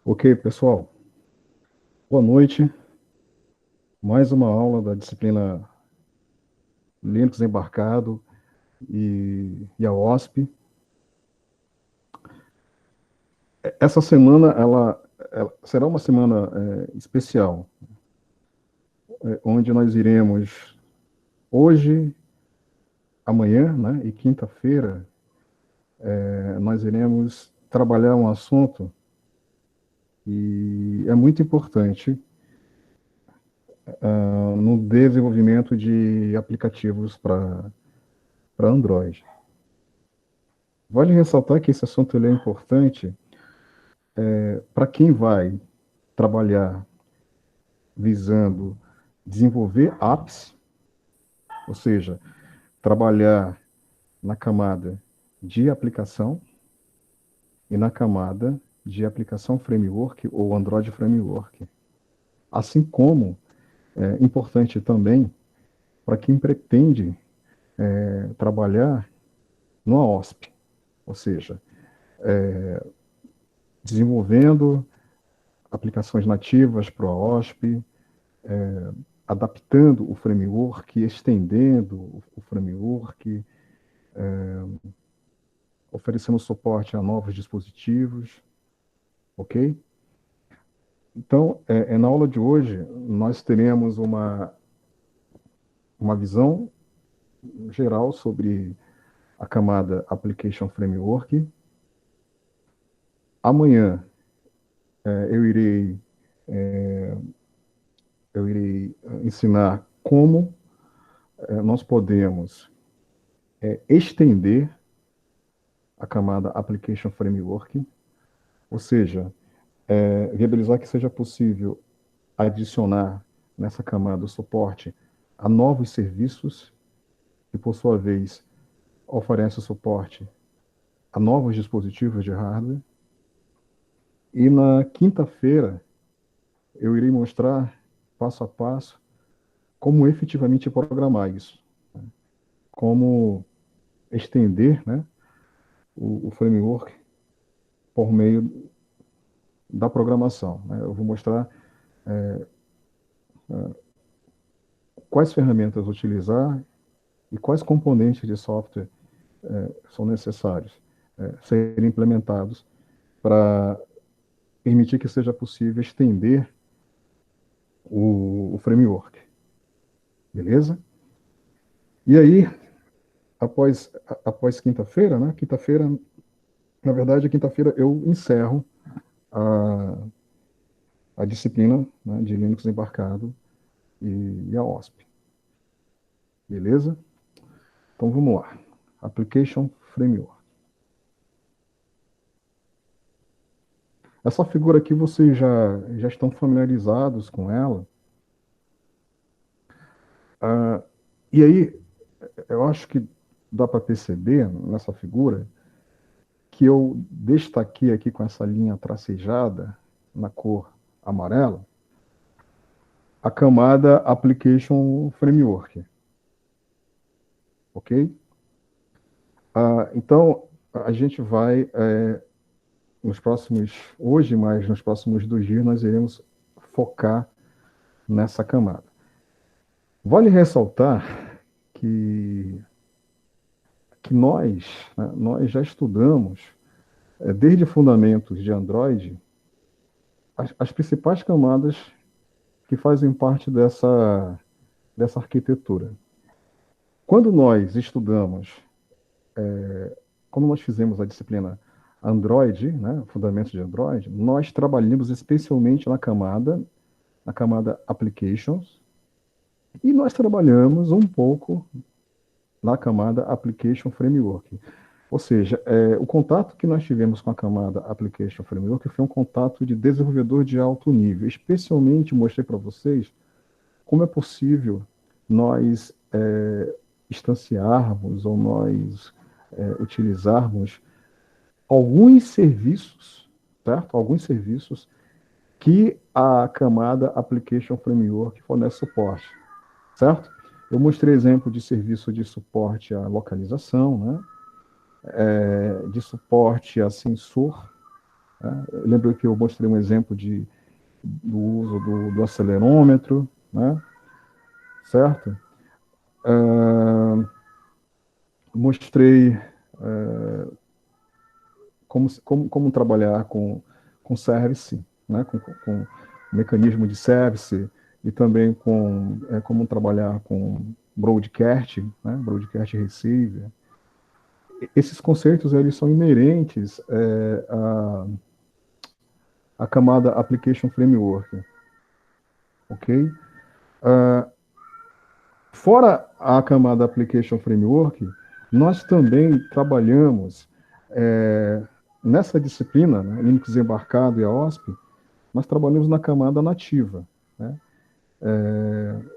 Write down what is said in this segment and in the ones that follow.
Ok, pessoal. Boa noite. Mais uma aula da disciplina Linux Embarcado e a OSP. Essa semana ela será uma semana especial, onde nós iremos hoje, amanhã, né, e quinta-feira, nós iremos trabalhar um assunto que é muito importante no desenvolvimento de aplicativos para Android. Vale ressaltar que esse assunto ele é importante para quem vai trabalhar visando desenvolver apps, ou seja, trabalhar na camada de aplicação e na camada de aplicação framework ou Android Framework. Assim como é importante também para quem pretende trabalhar no OSP, ou seja, desenvolvendo aplicações nativas para o OSP, adaptando o framework, estendendo o framework, oferecendo suporte a novos dispositivos, ok? Então, na aula de hoje, nós teremos uma visão geral sobre a camada Application Framework. Amanhã, eu irei ensinar como nós podemos estender a camada Application Framework, ou seja, viabilizar que seja possível adicionar nessa camada o suporte a novos serviços, que por sua vez oferece suporte a novos dispositivos de hardware. E na quinta-feira eu irei mostrar passo a passo como efetivamente programar isso, né? Como estender, né, o framework por meio da programação, né? Eu vou mostrar quais ferramentas utilizar e quais componentes de software são necessários serem implementados para permitir que seja possível estender o framework, beleza? E aí, após quinta-feira, né? Quinta-feira, na verdade, quinta-feira eu encerro a, a disciplina, né, de Linux embarcado e a OSP, beleza? Então vamos lá. Application Framework. Essa figura aqui vocês já estão familiarizados com ela. Ah, e aí, eu acho que dá para perceber nessa figura que eu destaquei aqui com essa linha tracejada na cor amarela a camada Application Framework, ok? Então, a gente vai, nos próximos, hoje, mas nos próximos 2 dias, nós iremos focar nessa camada. Vale ressaltar que, que nós já estudamos, desde fundamentos de Android, as principais camadas que fazem parte dessa arquitetura. Quando nós estudamos, quando nós fizemos a disciplina Android, né, fundamentos de Android, nós trabalhamos especialmente na camada Applications, e nós trabalhamos um pouco na camada Application Framework. Ou seja, o contato que nós tivemos com a camada Application Framework foi um contato de desenvolvedor de alto nível. Especialmente mostrei para vocês como é possível nós instanciarmos ou nós utilizarmos alguns serviços, certo? Alguns serviços que a camada Application Framework fornece suporte, certo? Eu mostrei exemplo de serviço de suporte à localização, né? De suporte a sensor, né? Eu lembro que eu mostrei um exemplo do uso do acelerômetro, né? Certo? Uh, mostrei como trabalhar com service, né? Com mecanismo de service e também como trabalhar com broadcast, né? Broadcast receiver. Esses conceitos eles são inerentes à camada Application Framework, ok? Uh, Fora a camada Application Framework, nós também trabalhamos nessa disciplina, né, Linux embarcado e a OSP, nós trabalhamos na camada nativa. Né?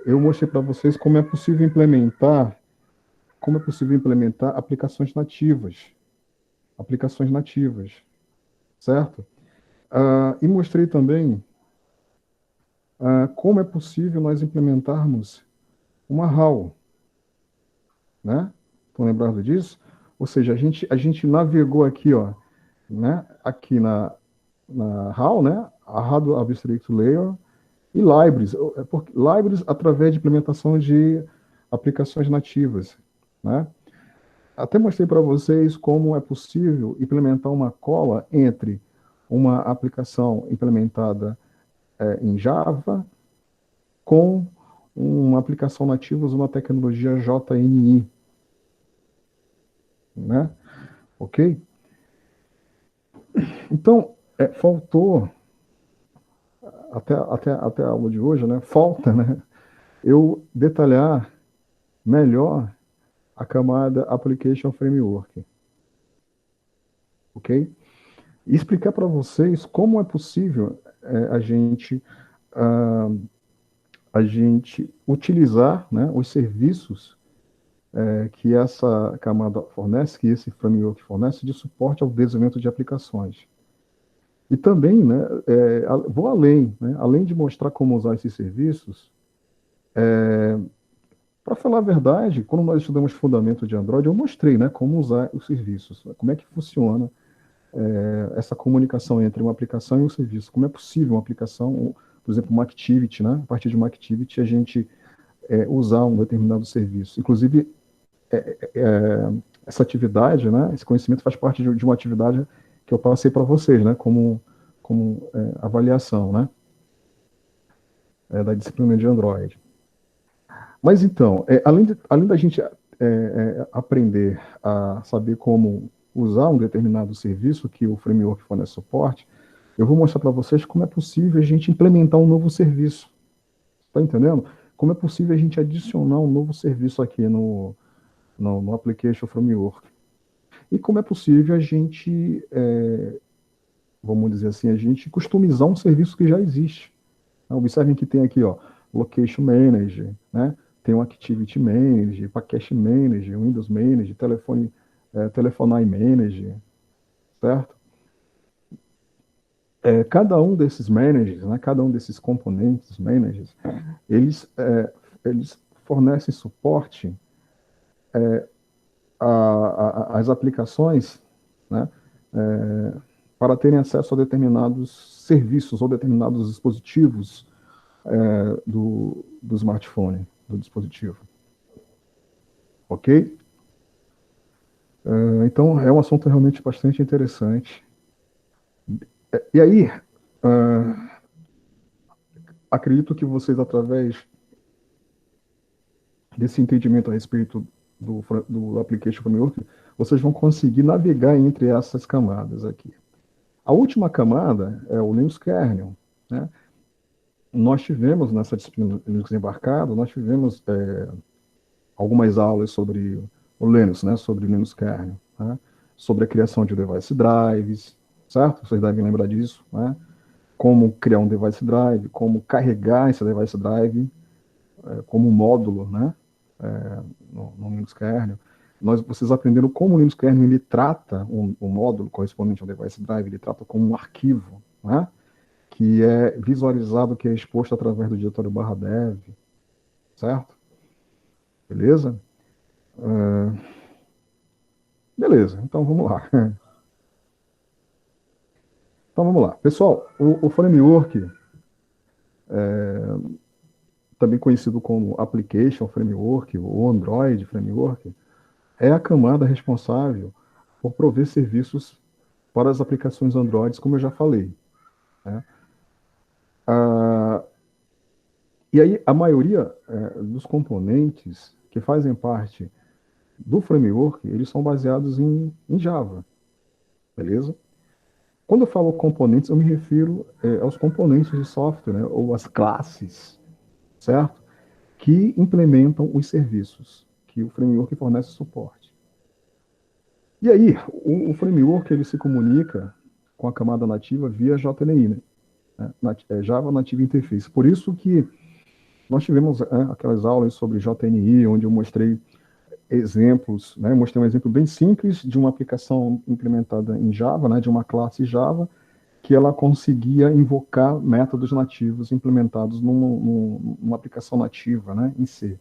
Eu mostrei para vocês como é possível implementar aplicações nativas, certo? E mostrei também como é possível nós implementarmos uma RAW, né? Estão lembrados disso? Ou seja, a gente navegou aqui, ó, né? Aqui na RAW, né? A Hardware Abstract Layer e libraries, libraries através de implementação de aplicações nativas, né? Até mostrei para vocês como é possível implementar uma cola entre uma aplicação implementada em Java com uma aplicação nativa usando a tecnologia JNI, né? Ok? Então, faltou, até a aula de hoje, né? Falta, né? Eu detalhar melhor a camada Application Framework, ok? E explicar para vocês como é possível ah, a gente utilizar, né, os serviços que essa camada fornece, que esse framework fornece, de suporte ao desenvolvimento de aplicações. E também, né, vou além, né, além de mostrar como usar esses serviços, para falar a verdade, quando nós estudamos fundamento de Android, eu mostrei, né, como usar os serviços, como é que funciona essa comunicação entre uma aplicação e um serviço. Como é possível uma aplicação, por exemplo, uma activity, né? A partir de uma activity, a gente usar um determinado serviço. Inclusive, essa atividade, né? Esse conhecimento faz parte de uma atividade que eu passei para vocês, né? Como avaliação, né? Da disciplina de Android. Mas então, além da gente aprender a saber como usar um determinado serviço que o framework fornece suporte, eu vou mostrar para vocês como é possível a gente implementar um novo serviço. Está entendendo? Como é possível a gente adicionar um novo serviço aqui no Application Framework. E como é possível a gente, vamos dizer assim, a gente customizar um serviço que já existe. Observem que tem aqui, ó, Location Manager, né? Tem o Activity Manager, Package Manager, Windows Manager, Telephone Manager, certo? Cada um desses managers, né, cada um desses componentes managers, eles fornecem suporte às aplicações, né, para terem acesso a determinados serviços ou determinados dispositivos do smartphone, do dispositivo. Ok? Então, é um assunto realmente bastante interessante. E aí, acredito que vocês, através desse entendimento a respeito do Application Framework, vocês vão conseguir navegar entre essas camadas aqui. A última camada é o Linux Kernel, né? Nós tivemos, nessa disciplina Linux embarcado, nós tivemos algumas aulas sobre o Linux, né? Sobre o Linux Kernel, né? Sobre a criação de device drives, certo? Vocês devem lembrar disso, né? Como criar um device drive, como carregar esse device drive como módulo, né? No Linux Kernel. Vocês aprenderam como o Linux Kernel ele trata um módulo correspondente ao device drive, ele trata como um arquivo, né? Que é visualizado, que é exposto através do diretório /dev, certo? Beleza? Beleza, então vamos lá. Então vamos lá. Pessoal, o framework, também conhecido como Application Framework ou Android Framework, é a camada responsável por prover serviços para as aplicações Android, como eu já falei, né? Ah, e aí, a maioria dos componentes que fazem parte do framework, eles são baseados em Java, beleza? Quando eu falo componentes, eu me refiro aos componentes de software, né, ou às classes, certo? Que implementam os serviços que o framework fornece suporte. E aí, o framework ele se comunica com a camada nativa via JNI, né? Java Native Interface. Por isso que nós tivemos aquelas aulas sobre JNI, onde eu mostrei exemplos, né? Eu mostrei um exemplo bem simples de uma aplicação implementada em Java, né? De uma classe Java, que ela conseguia invocar métodos nativos implementados numa aplicação nativa, né? Em C.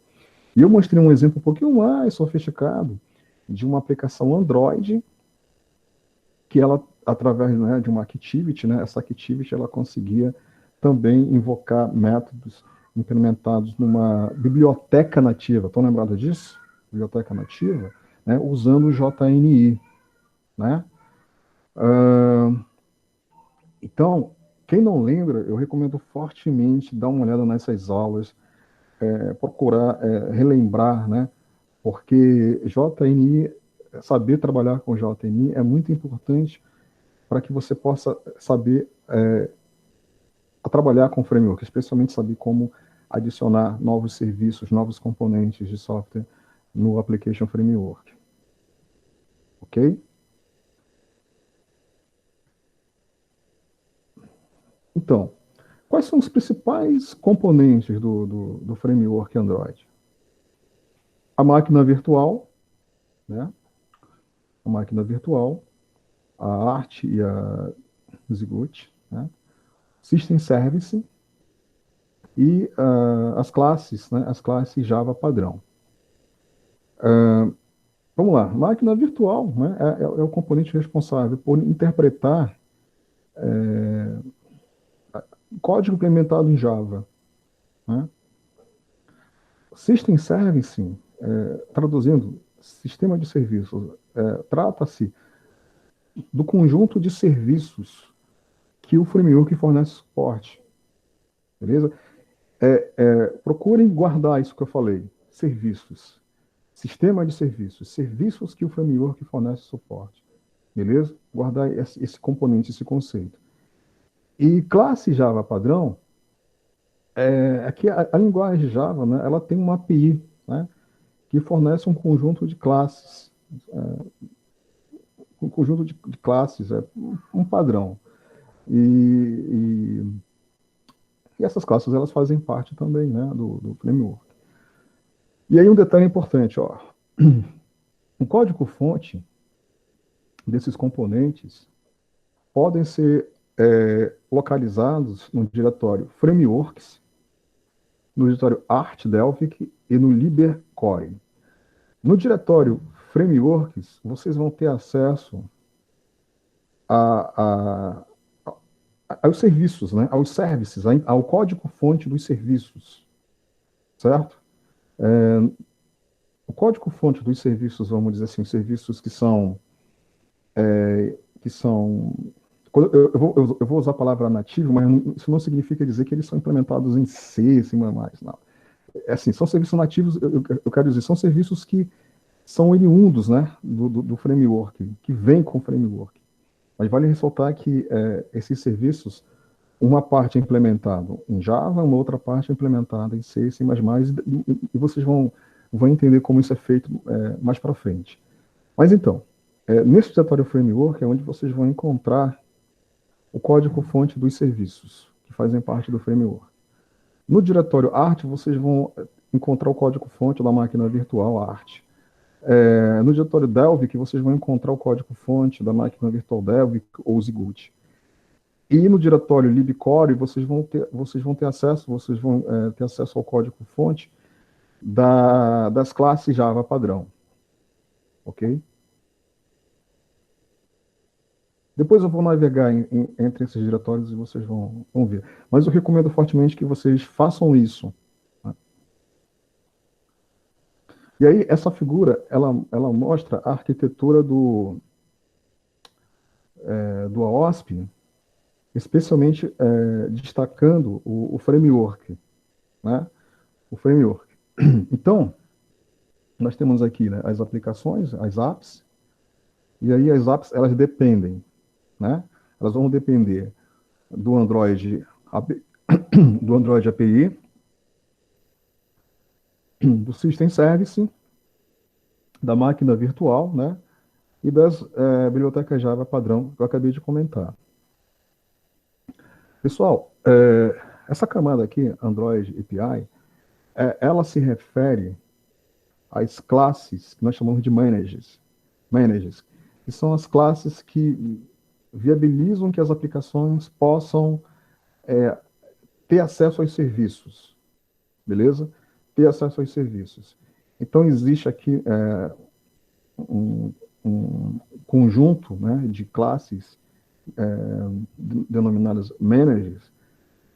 E eu mostrei um exemplo um pouquinho mais sofisticado de uma aplicação Android que ela, através, né, de uma activity, né, essa activity ela conseguia também invocar métodos implementados numa biblioteca nativa. Estão lembrados disso? Biblioteca nativa, né, usando o JNI, né? Uh, então, quem não lembra, eu recomendo fortemente dar uma olhada nessas aulas, procurar relembrar, né? Porque JNI, saber trabalhar com JNI é muito importante para que você possa saber a trabalhar com framework, especialmente saber como adicionar novos serviços, novos componentes de software no Application Framework. Ok? Então, quais são os principais componentes do framework Android? A máquina virtual, né? A máquina virtual, a ART e a Xcode, né? System Service e as classes, né? As classes Java padrão. Vamos lá, máquina virtual, né, é o componente responsável por interpretar código implementado em Java. Né? System Service, traduzindo, sistema de serviços, trata-se do conjunto de serviços que o framework fornece suporte. Beleza? Procurem guardar isso que eu falei, serviços. Sistema de serviços, serviços que o framework fornece suporte. Beleza? Guardar esse componente, esse conceito. E classe Java padrão é que a linguagem Java, né, ela tem uma API, né, que fornece um conjunto de classes, um conjunto de classes, um padrão. E, e essas classes elas fazem parte também, né, do framework. E aí um detalhe importante, ó, o código-fonte desses componentes podem ser localizados no diretório frameworks, no diretório ArtDelphic e no LibreCore. No diretório Frameworks, vocês vão ter acesso a, aos serviços, né? Aos services, ao código-fonte dos serviços, certo? O código-fonte dos serviços, vamos dizer assim, os serviços que são eu vou usar a palavra nativo, mas isso não significa dizer que eles são implementados em C, C++, não. É assim, são serviços nativos, eu quero dizer, são serviços que são oriundos, né, do framework, que vem com o framework. Mas vale ressaltar que esses serviços, uma parte é implementada em Java, uma outra parte é implementada em C, C++, e vocês vão entender como isso é feito mais para frente. Mas então, nesse diretório framework é onde vocês vão encontrar o código-fonte dos serviços que fazem parte do framework. No diretório Art, vocês vão encontrar o código-fonte da máquina virtual Art. No diretório Delvic, vocês vão encontrar o código-fonte da máquina virtual Delvic ou Xcode. E no diretório libcore, vocês vão ter acesso ao código-fonte das classes Java padrão. Ok? Depois eu vou navegar entre esses diretórios e vocês vão ver. Mas eu recomendo fortemente que vocês façam isso. Né? E aí, essa figura, ela mostra a arquitetura do AOSP, especialmente destacando o framework, né? O framework. Então, nós temos aqui, né, as aplicações, as apps, e aí as apps, elas dependem, né? Elas vão depender do Android, do Android API, do System Service, da máquina virtual, né? E das bibliotecas Java padrão que eu acabei de comentar. Pessoal, essa camada aqui, Android API, ela se refere às classes que nós chamamos de managers, que são as classes que viabilizam que as aplicações possam ter acesso aos serviços, beleza? Ter acesso aos serviços. Então, existe aqui um, um conjunto, né, de classes denominadas managers,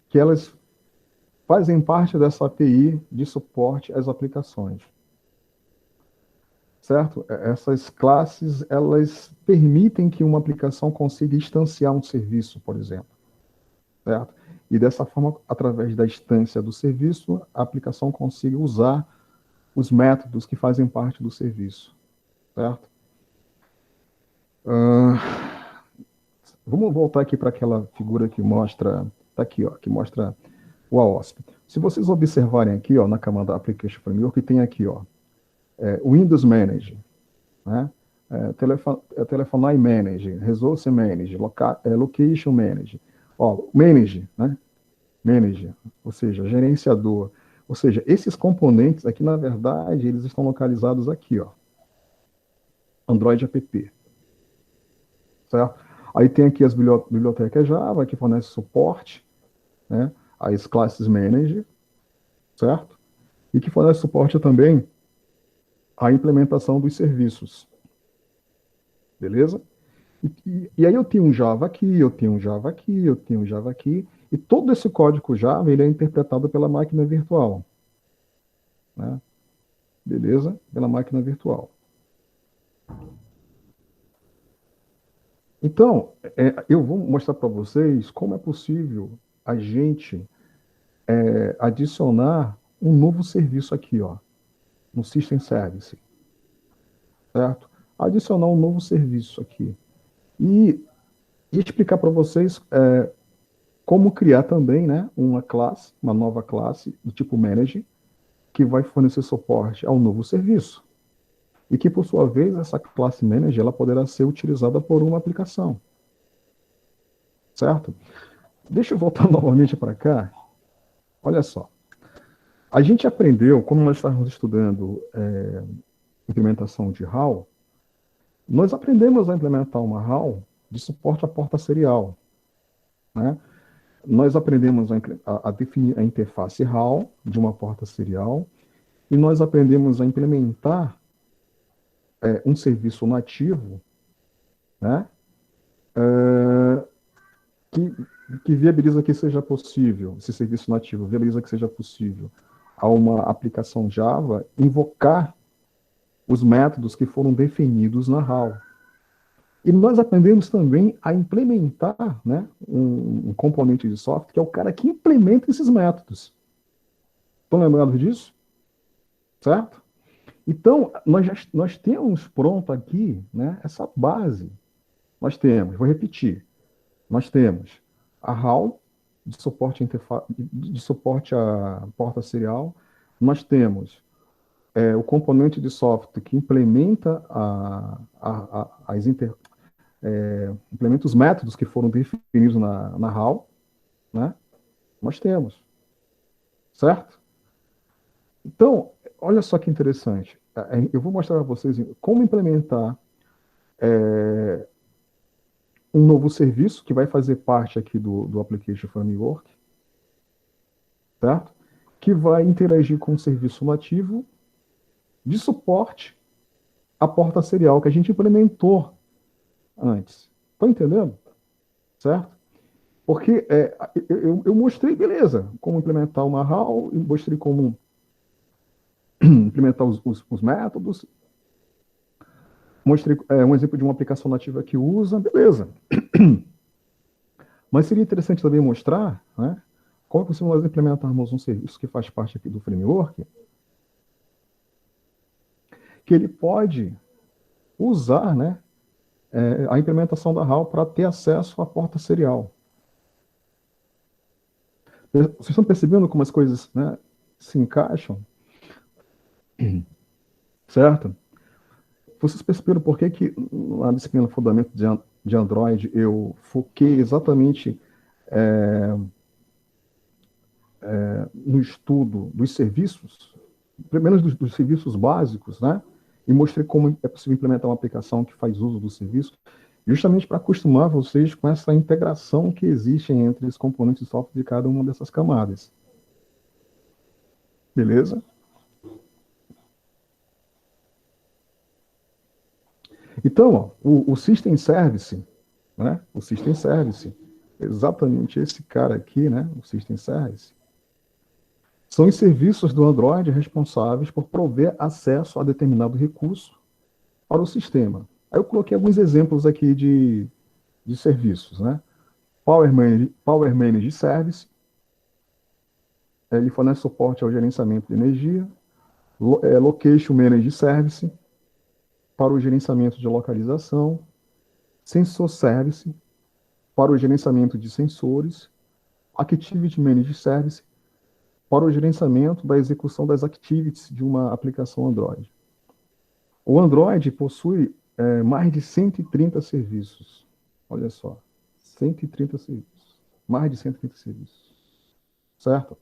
que elas fazem parte dessa API de suporte às aplicações. Certo? Essas classes, elas permitem que uma aplicação consiga instanciar um serviço, por exemplo. Certo? E dessa forma, através da instância do serviço, a aplicação consiga usar os métodos que fazem parte do serviço. Certo? Vamos voltar aqui para aquela figura que mostra, tá aqui, ó, que mostra o AOSP. Se vocês observarem aqui, ó, na camada Application Framework, tem aqui, ó, Windows Manager, né? Telephone Manager, Resource Manager, Location Manager. Ó, Manager, né? Manager, ou seja, gerenciador. Ou seja, esses componentes aqui, na verdade, eles estão localizados aqui, ó. Android App. Certo? Aí tem aqui as bibliotecas Java, que fornecem suporte, né? As classes Manager, certo? E que fornece suporte também à implementação dos serviços. Beleza? E aí eu tenho um Java aqui, eu tenho um Java aqui, eu tenho um Java aqui, e todo esse código Java ele é interpretado pela máquina virtual. Né? Beleza? Pela máquina virtual. Então, eu vou mostrar para vocês como é possível a gente adicionar um novo serviço aqui, ó, no System Service. Certo? Adicionar um novo serviço aqui. E explicar para vocês como criar também, né, uma nova classe do tipo Manager, que vai fornecer suporte ao novo serviço. E que, por sua vez, essa classe Manager ela poderá ser utilizada por uma aplicação. Certo? Deixa eu voltar novamente para cá. Olha só. A gente aprendeu, quando nós estávamos estudando implementação de HAL, nós aprendemos a implementar uma HAL de suporte à porta serial. Né? Nós aprendemos a definir a interface HAL de uma porta serial e nós aprendemos a implementar um serviço nativo, né, que viabiliza que seja possível, esse serviço nativo viabiliza que seja possível a uma aplicação Java invocar os métodos que foram definidos na HAL. E nós aprendemos também a implementar, né, um componente de software que é o cara que implementa esses métodos. Estão lembrados disso? Certo? Então, nós temos pronto aqui, né, essa base. Nós temos, vou repetir, nós temos a HAL, de suporte à porta serial, nós temos o componente de software que implementa, implementa os métodos que foram definidos na HAL, né? Nós temos, certo? Então, olha só que interessante. Eu vou mostrar para vocês como implementar um novo serviço que vai fazer parte aqui do Application Framework, certo? Que vai interagir com o serviço nativo de suporte à porta serial que a gente implementou antes. Estão entendendo? Certo? Porque eu mostrei, beleza, como implementar uma HAL, mostrei como implementar os métodos, mostrei um exemplo de uma aplicação nativa que usa, beleza. Mas seria interessante também mostrar, né, como é possível nós implementarmos um serviço que faz parte aqui do framework, que ele pode usar, né, a implementação da HAL para ter acesso à porta serial. Vocês estão percebendo como as coisas, né, se encaixam? Certo? Vocês perceberam por que que na disciplina Fundamento de Android eu foquei exatamente no estudo dos serviços, pelo menos dos serviços básicos, né? E mostrei como é possível implementar uma aplicação que faz uso do serviço, justamente para acostumar vocês com essa integração que existe entre os componentes de software de cada uma dessas camadas. Beleza? Então, ó, o System Service, né? O System Service, exatamente esse cara aqui, né? O System Service, são os serviços do Android responsáveis por prover acesso a determinado recurso para o sistema. Aí eu coloquei alguns exemplos aqui de serviços, né? Power Manage Service, ele fornece suporte ao gerenciamento de energia. Location Manage Service, para o gerenciamento de localização. Sensor Service, para o gerenciamento de sensores. Activity Manage Service, para o gerenciamento da execução das activities de uma aplicação Android. O Android possui mais de 130 serviços. Olha só, 130 serviços. Mais de 130 serviços. Certo?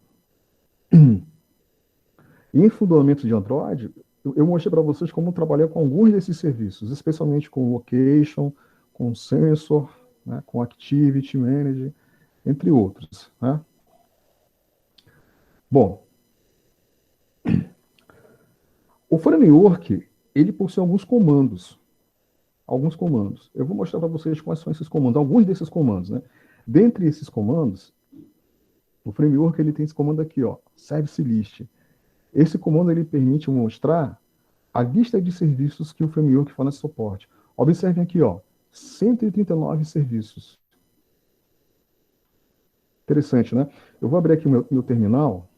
E em fundamento de Android, eu mostrei para vocês como trabalhar com alguns desses serviços, especialmente com Location, com Sensor, né, com Activity Manager, entre outros. Né? Bom, o framework, ele possui alguns comandos. Alguns comandos. Eu vou mostrar para vocês quais são esses comandos, alguns desses comandos. Né? Dentre esses comandos, o framework ele tem esse comando aqui, ó, Service List. Esse comando ele permite mostrar a lista de serviços que o framework fornece suporte. Observem aqui, ó, 139 serviços. Interessante, né? Eu vou abrir aqui o meu terminal.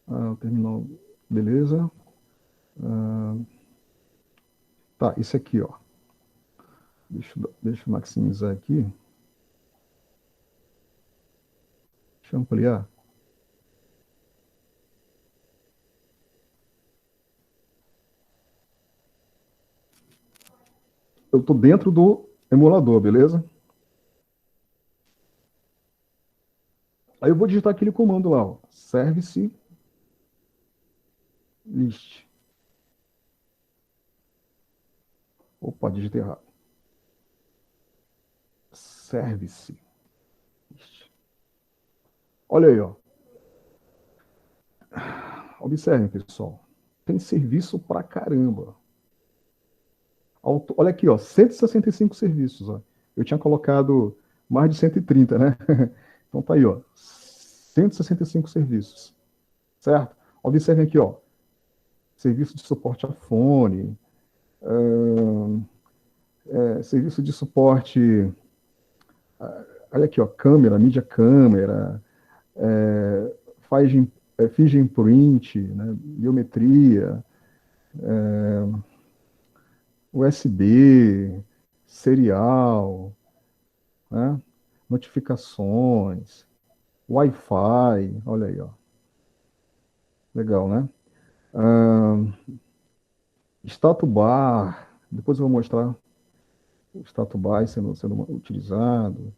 O terminal, beleza. Tá, esse aqui, ó. Deixa eu maximizar aqui. Deixa eu ampliar. Eu estou dentro do emulador, beleza? Aí eu vou digitar aquele comando lá, ó, service list. Opa, digitei errado. Service list. Olha aí, ó. Observem, pessoal. Tem serviço pra caramba. Olha aqui, ó, 165 serviços. Ó. Eu tinha colocado mais de 130, né? Então tá aí, ó, 165 serviços, certo? Observem aqui, ó, serviço de suporte a fone, serviço de suporte, olha aqui, ó, câmera, mídia câmera, faz, fingerprint, né, biometria, USB, serial, né, notificações, Wi-Fi, olha aí, ó. Legal, né? Status bar, depois eu vou mostrar o status bar sendo utilizado.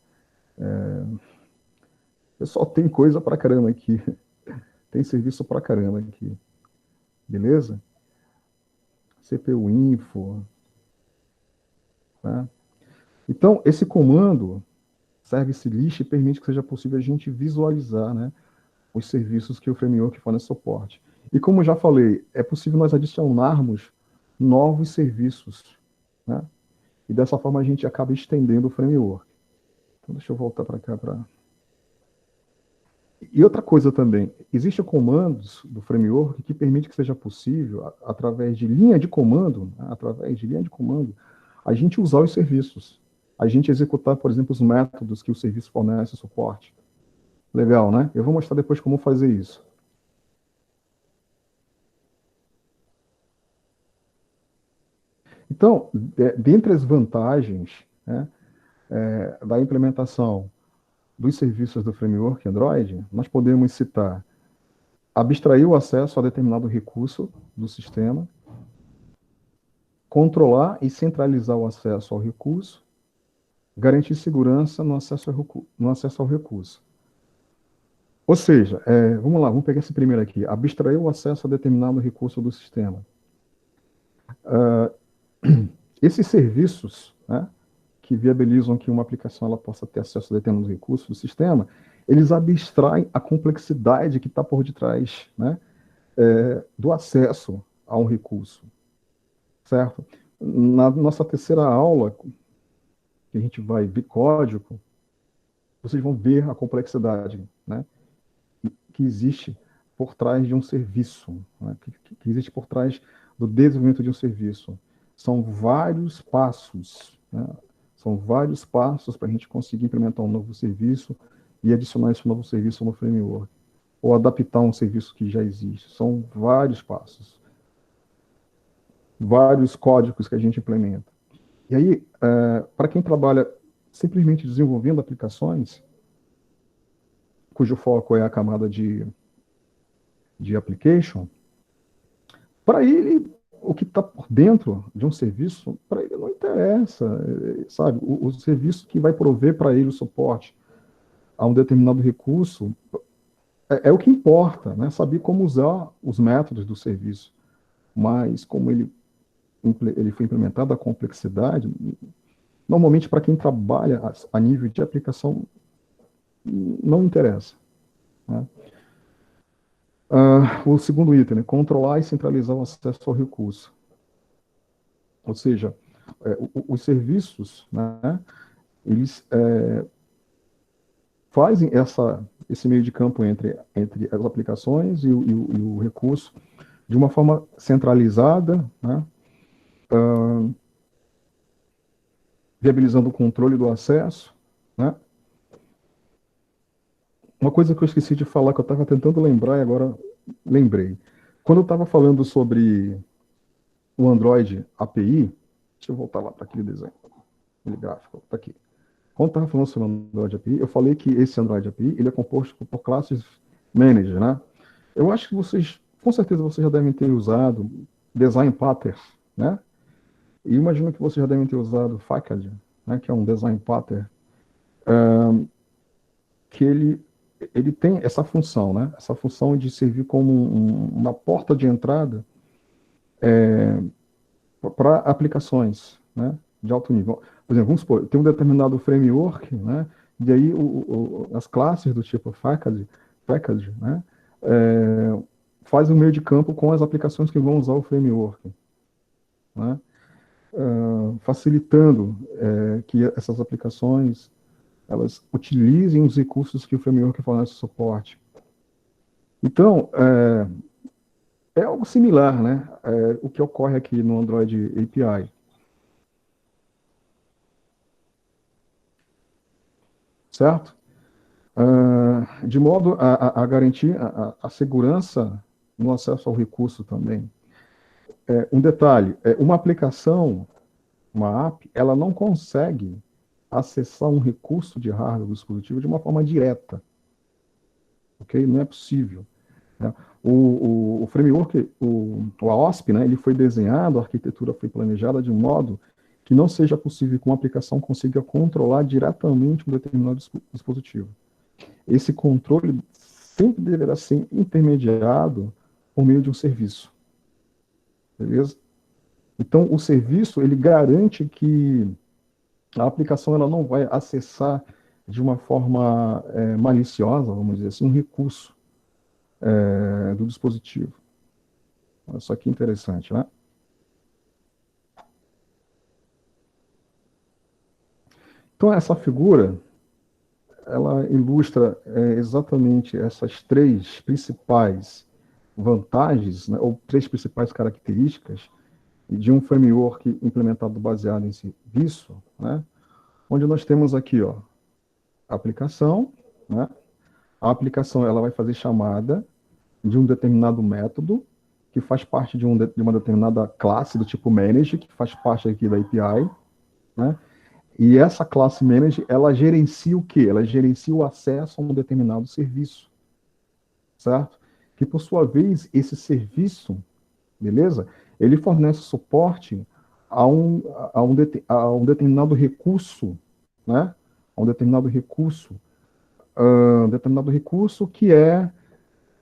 Pessoal, tem coisa pra caramba aqui. Tem serviço pra caramba aqui. Beleza? CPU info. Tá? Então, esse comando, service list, permite que seja possível a gente visualizar, né, os serviços que o framework fornece suporte. E como já falei, é possível nós adicionarmos novos serviços, né? e dessa forma a gente acaba estendendo o framework. Então, deixa eu voltar para cá. E outra coisa também, existem comandos do framework que permite que seja possível, através de linha de comando, né, a gente usar os serviços. A gente executar, por exemplo, os métodos que o serviço fornece suporte. Legal, né? Eu vou mostrar depois como fazer isso. Então, dentre as vantagens, né, da implementação dos serviços do framework Android, nós podemos citar abstrair o acesso a determinado recurso do sistema, controlar e centralizar o acesso ao recurso, garantir segurança no acesso ao recurso. Ou seja, vamos lá, vamos pegar esse primeiro aqui, abstrair o acesso a determinado recurso do sistema. Esses serviços, né, que viabilizam que uma aplicação ela possa ter acesso a determinados recursos do sistema, eles abstraem a complexidade que está por detrás, né, do acesso a um recurso, certo? Na nossa terceira aula, que a gente vai ver código, vocês vão ver a complexidade, né, que existe por trás de um serviço, né, que existe por trás do desenvolvimento de um serviço. São vários passos, né, são vários passos para a gente conseguir implementar um novo serviço e adicionar esse novo serviço no framework, ou adaptar um serviço que já existe. São vários passos, vários códigos que a gente implementa. E aí, para quem trabalha simplesmente desenvolvendo aplicações, cujo foco é a camada de application, para ele, o que está por dentro de um serviço, para ele não interessa, sabe? O serviço que vai prover para ele o suporte a um determinado recurso é o que importa, né? Saber como usar os métodos do serviço. Mas como ele foi implementado, a complexidade, normalmente para quem trabalha a nível de aplicação, não interessa, né? O segundo item, né? Controlar e centralizar o acesso ao recurso. Ou seja, os serviços, né, eles fazem esse meio de campo entre as aplicações e o recurso de uma forma centralizada, né, viabilizando o controle do acesso, né. Uma coisa que eu esqueci de falar, que eu estava tentando lembrar e agora lembrei. Quando eu estava falando sobre o Android API, deixa eu voltar lá para aquele desenho, aquele gráfico, está aqui. Quando eu estava falando sobre o Android API, eu falei que esse Android API ele é composto por classes manager, né? Eu acho que vocês, com certeza, vocês já devem ter usado Design Pattern, né? E imagino que vocês já devem ter usado Facade, né? Que é um Design Pattern, que ele tem essa função, né? Essa função de servir como uma porta de entrada para aplicações, né? De alto nível. Por exemplo, vamos supor, tem um determinado framework, né? E aí as classes do tipo Facade, né? Faz um meio de campo com as aplicações que vão usar o framework, né? Facilitando que essas aplicações elas utilizem os recursos que o framework fornece suporte. Então, é algo similar, né? O que ocorre aqui no Android API. Certo? De modo a garantir a segurança no acesso ao recurso também. Um detalhe, uma aplicação, uma app, ela não consegue acessar um recurso de hardware do dispositivo de uma forma direta, ok? Não é possível, né? O framework, o AOSP, né, ele foi desenhado, a arquitetura foi planejada de um modo que não seja possível que uma aplicação consiga controlar diretamente um determinado dispositivo. Esse controle sempre deverá ser intermediado por meio de um serviço, beleza? Então, o serviço, ele garante que a aplicação ela não vai acessar de uma forma maliciosa, vamos dizer assim, um recurso do dispositivo. Olha só que interessante, né? Então, essa figura, ela ilustra exatamente essas três principais vantagens, né, ou três principais características de um framework implementado baseado em serviço, né, onde nós temos aqui, ó, a aplicação, né, a aplicação ela vai fazer chamada de um determinado método que faz parte de uma determinada classe do tipo manage, que faz parte aqui da API, né? E essa classe manage, ela gerencia o quê? Ela gerencia o acesso a um determinado serviço, certo? Que, por sua vez, esse serviço, beleza? Ele fornece suporte a um determinado recurso, né? A um determinado recurso que é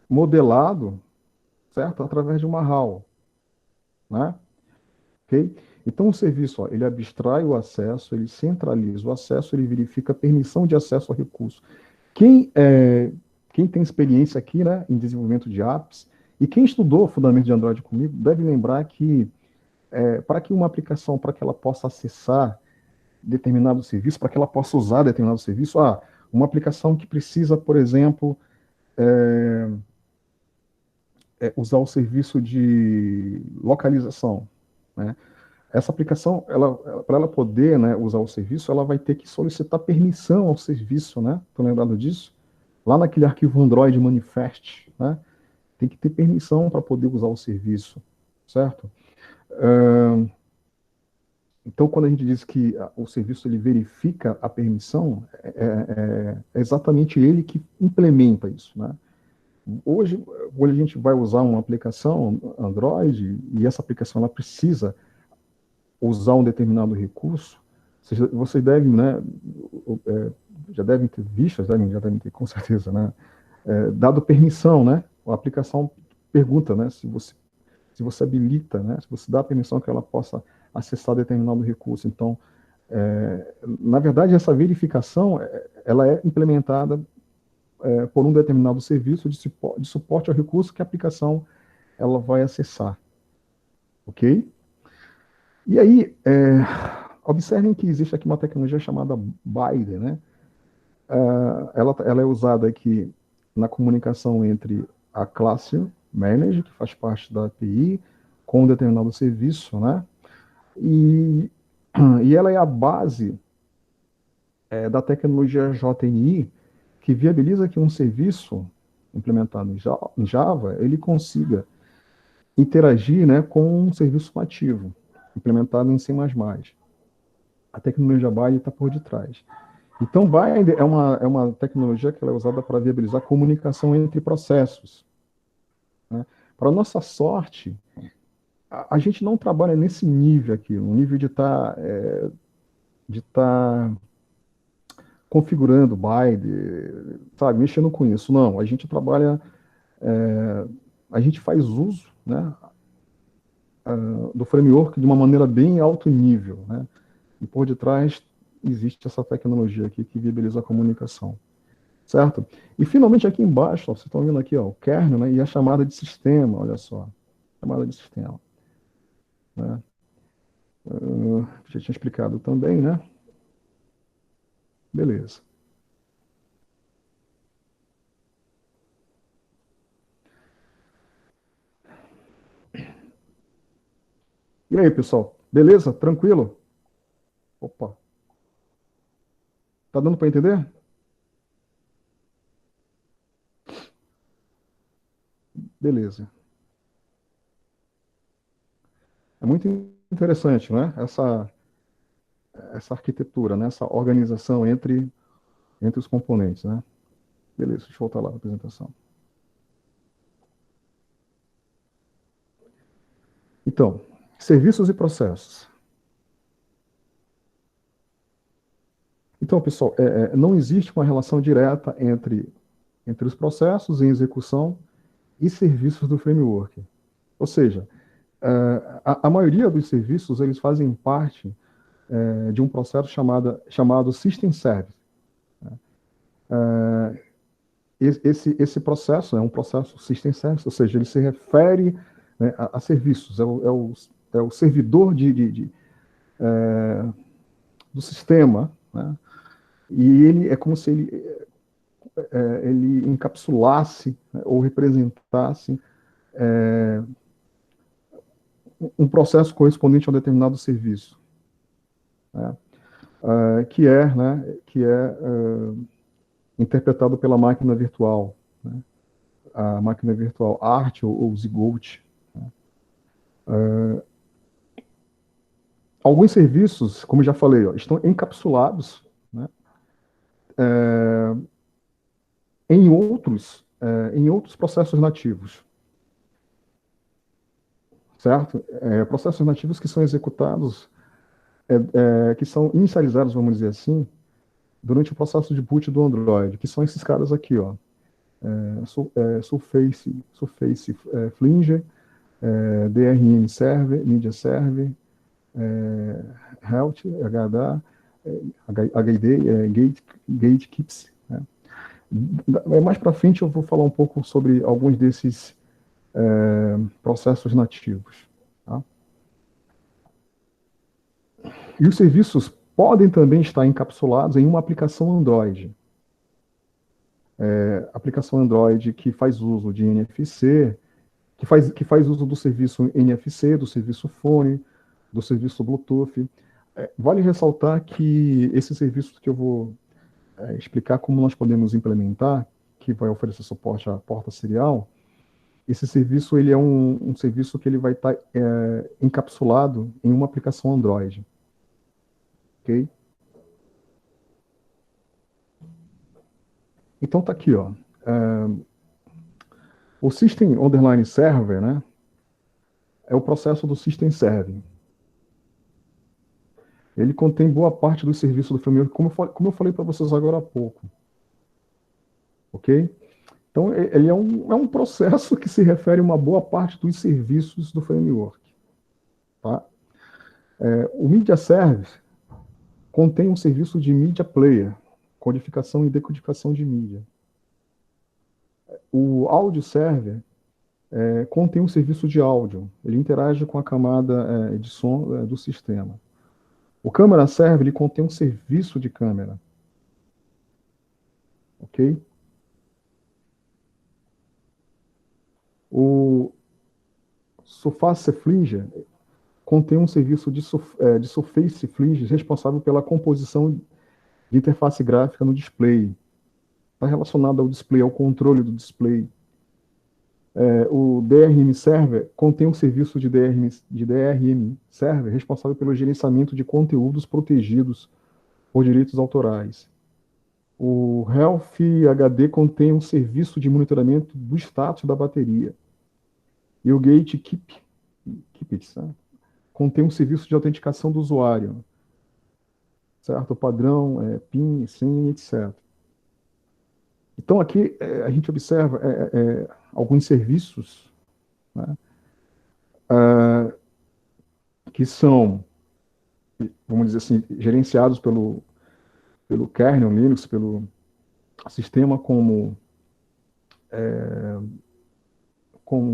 modelado, certo? Através de uma RAW, né? Ok? Então, o serviço, ó, ele abstrai o acesso, ele centraliza o acesso, ele verifica a permissão de acesso ao recurso. Quem, quem tem experiência aqui, né, em desenvolvimento de apps, e quem estudou Fundamentos de Android comigo, deve lembrar que para que uma aplicação, para que ela possa acessar determinado serviço, para que ela possa usar determinado serviço, uma aplicação que precisa, por exemplo, usar o serviço de localização, né? Essa aplicação, para ela poder, né, usar o serviço, ela vai ter que solicitar permissão ao serviço, né? Estou lembrado disso? Lá naquele arquivo Android Manifest, né? Tem que ter permissão para poder usar o serviço, certo? Então, quando a gente diz que o serviço ele verifica a permissão, é exatamente ele que implementa isso, né? Hoje a gente vai usar uma aplicação Android e essa aplicação ela precisa usar um determinado recurso, vocês devem, né, já devem ter visto, já devem ter com certeza, né, dado permissão, né, a aplicação pergunta, né, se você habilita, né, se você dá permissão que ela possa acessar determinado recurso. Então, na verdade, essa verificação, ela é implementada por um determinado serviço de suporte ao recurso que a aplicação ela vai acessar, ok? E aí, observem que existe aqui uma tecnologia chamada BIDE, né? Ela é usada aqui na comunicação entre a classe Manage, que faz parte da API, com um determinado serviço, né? E, e ela é a base da tecnologia JNI, que viabiliza que um serviço implementado em Java, ele consiga interagir, né, com um serviço nativo, implementado em C++. A tecnologia BIDE está por detrás. Então, BIDE é uma tecnologia que ela é usada para viabilizar a comunicação entre processos, né? Para nossa sorte, a gente não trabalha nesse nível aqui, no nível de tá configurando BIDE, sabe, mexendo com isso. Não, a gente trabalha, a gente faz uso, né, do framework de uma maneira bem alto nível, né? E por detrás existe essa tecnologia aqui que viabiliza a comunicação. Certo? E finalmente aqui embaixo, ó, vocês estão vendo aqui, ó, o kernel, né, e a chamada de sistema, olha só, chamada de sistema, né? Já tinha explicado também, né? Beleza. E aí, pessoal? Beleza? Tranquilo? Opa, tá dando para entender? Beleza. É muito interessante, né? Essa arquitetura, né? Essa organização entre os componentes, né? Beleza, deixa eu voltar lá na apresentação. Então, serviços e processos. Então, pessoal, não existe uma relação direta entre os processos em execução e serviços do framework. Ou seja, a maioria dos serviços eles fazem parte de um processo chamado System Service. Esse processo é um processo System Service, ou seja, ele se refere, né, a serviços, é o servidor do sistema, né, E ele é como se ele encapsulasse, né, ou representasse um processo correspondente a um determinado serviço, né, que é interpretado pela máquina virtual, né, a máquina virtual ART ou Zygote. Alguns serviços, como já falei, ó, estão encapsulados, né, em outros processos nativos, certo? Processos nativos que são executados, que são inicializados, vamos dizer assim, durante o processo de boot do Android, que são esses caras aqui, ó, Surface Flinger, DRM Server, Media Server, Health, HD, Gatekeeps. Né? Mais para frente eu vou falar um pouco sobre alguns desses processos nativos. Tá? E os serviços podem também estar encapsulados em uma aplicação Android. Aplicação Android que faz uso de NFC, que faz uso do serviço NFC, do serviço fone, do serviço Bluetooth. Vale ressaltar que esses serviços que eu vou explicar como nós podemos implementar, que vai oferecer suporte à porta serial, esse serviço ele é um serviço que ele vai estar encapsulado em uma aplicação Android, ok? Então tá aqui, ó. O System Underline Server, né, é o processo do System Serving. Ele contém boa parte dos serviços do framework, como eu falei para vocês agora há pouco, ok? Então, ele é um processo que se refere a uma boa parte dos serviços do framework. Tá? O Media Service contém um serviço de Media Player, codificação e decodificação de mídia. O Audio Server contém um serviço de áudio, ele interage com a camada de som do sistema. O Camera Server ele contém um serviço de câmera. Ok? O Surface Flinger contém um serviço de Surface Flinger responsável pela composição de interface gráfica no display. Está relacionado ao display, ao controle do display. O DRM Server contém um serviço de DRM Server responsável pelo gerenciamento de conteúdos protegidos por direitos autorais. O Health HD contém um serviço de monitoramento do status da bateria. E o Gatekeeps, né, contém um serviço de autenticação do usuário, certo? O padrão, PIN, senha, etc. Então, aqui a gente observa alguns serviços, né, que são, vamos dizer assim, gerenciados pelo kernel Linux, pelo sistema, como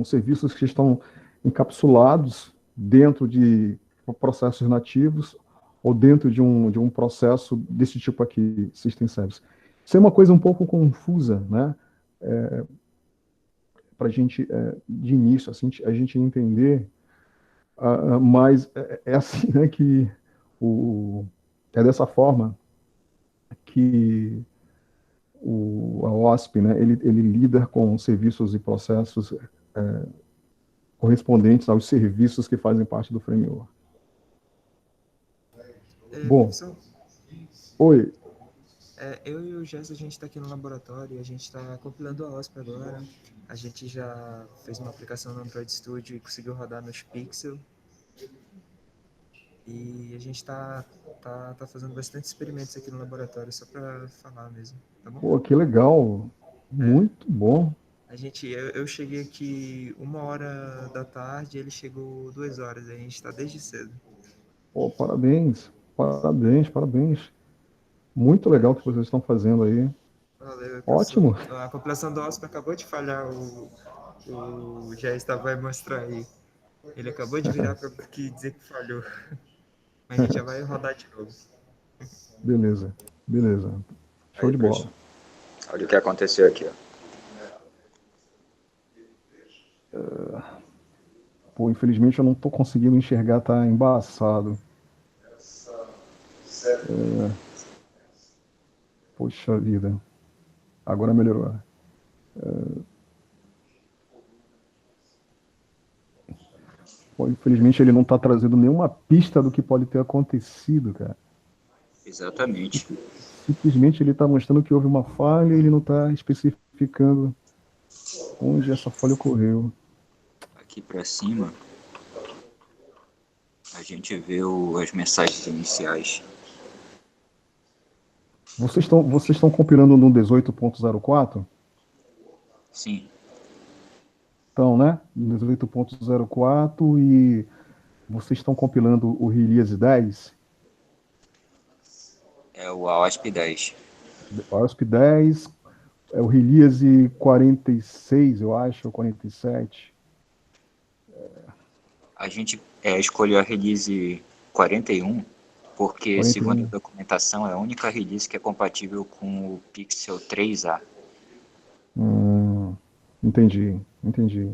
serviços que estão encapsulados dentro de processos nativos ou dentro de um processo desse tipo aqui, System Service. Isso é uma coisa um pouco confusa, né? Para a gente, de início, assim, a gente entender, mas é assim, né, é dessa forma que a OSP, né, ele lida com serviços e processos correspondentes aos serviços que fazem parte do framework. Bom, Professor, oi. eu e o Jess, a gente está aqui no laboratório, a gente está compilando a OSP agora. A gente já fez uma aplicação no Android Studio e conseguiu rodar nos Pixel. E a gente tá fazendo bastante experimentos aqui no laboratório, só para falar mesmo, tá bom? Pô, que legal. É, Muito bom. eu cheguei aqui 1 hora da tarde, ele chegou 2 horas, a gente está desde cedo. Pô, parabéns. Parabéns, parabéns. Muito legal o que vocês estão fazendo aí. Valeu, professor. Ótimo. A compilação do OSP acabou de falhar, o Gesta vai mostrar aí. Ele acabou de virar para dizer que falhou. Mas a gente já vai rodar de novo. Beleza. Beleza. Show Aí, de pessoal, bola. olha o que aconteceu aqui, ó. Pô, infelizmente eu não tô conseguindo enxergar, tá embaçado. Poxa vida. Agora melhorou. Pô, infelizmente ele não tá trazendo nenhuma pista do que pode ter acontecido, cara. Exatamente. Simplesmente ele tá mostrando que houve uma falha e ele não tá especificando onde essa falha ocorreu. Aqui para cima, a gente vê as mensagens iniciais. Vocês estão compilando no 18.04? Sim, Então, né? No 18.04 e vocês estão compilando o Release 10, é o AOSP 10. o ASP 10, é o Release 46, eu acho, ou 47. A gente escolheu a release 41 porque, segundo a 41. documentação, é a única release que é compatível com o Pixel 3a. Entendi, entendi,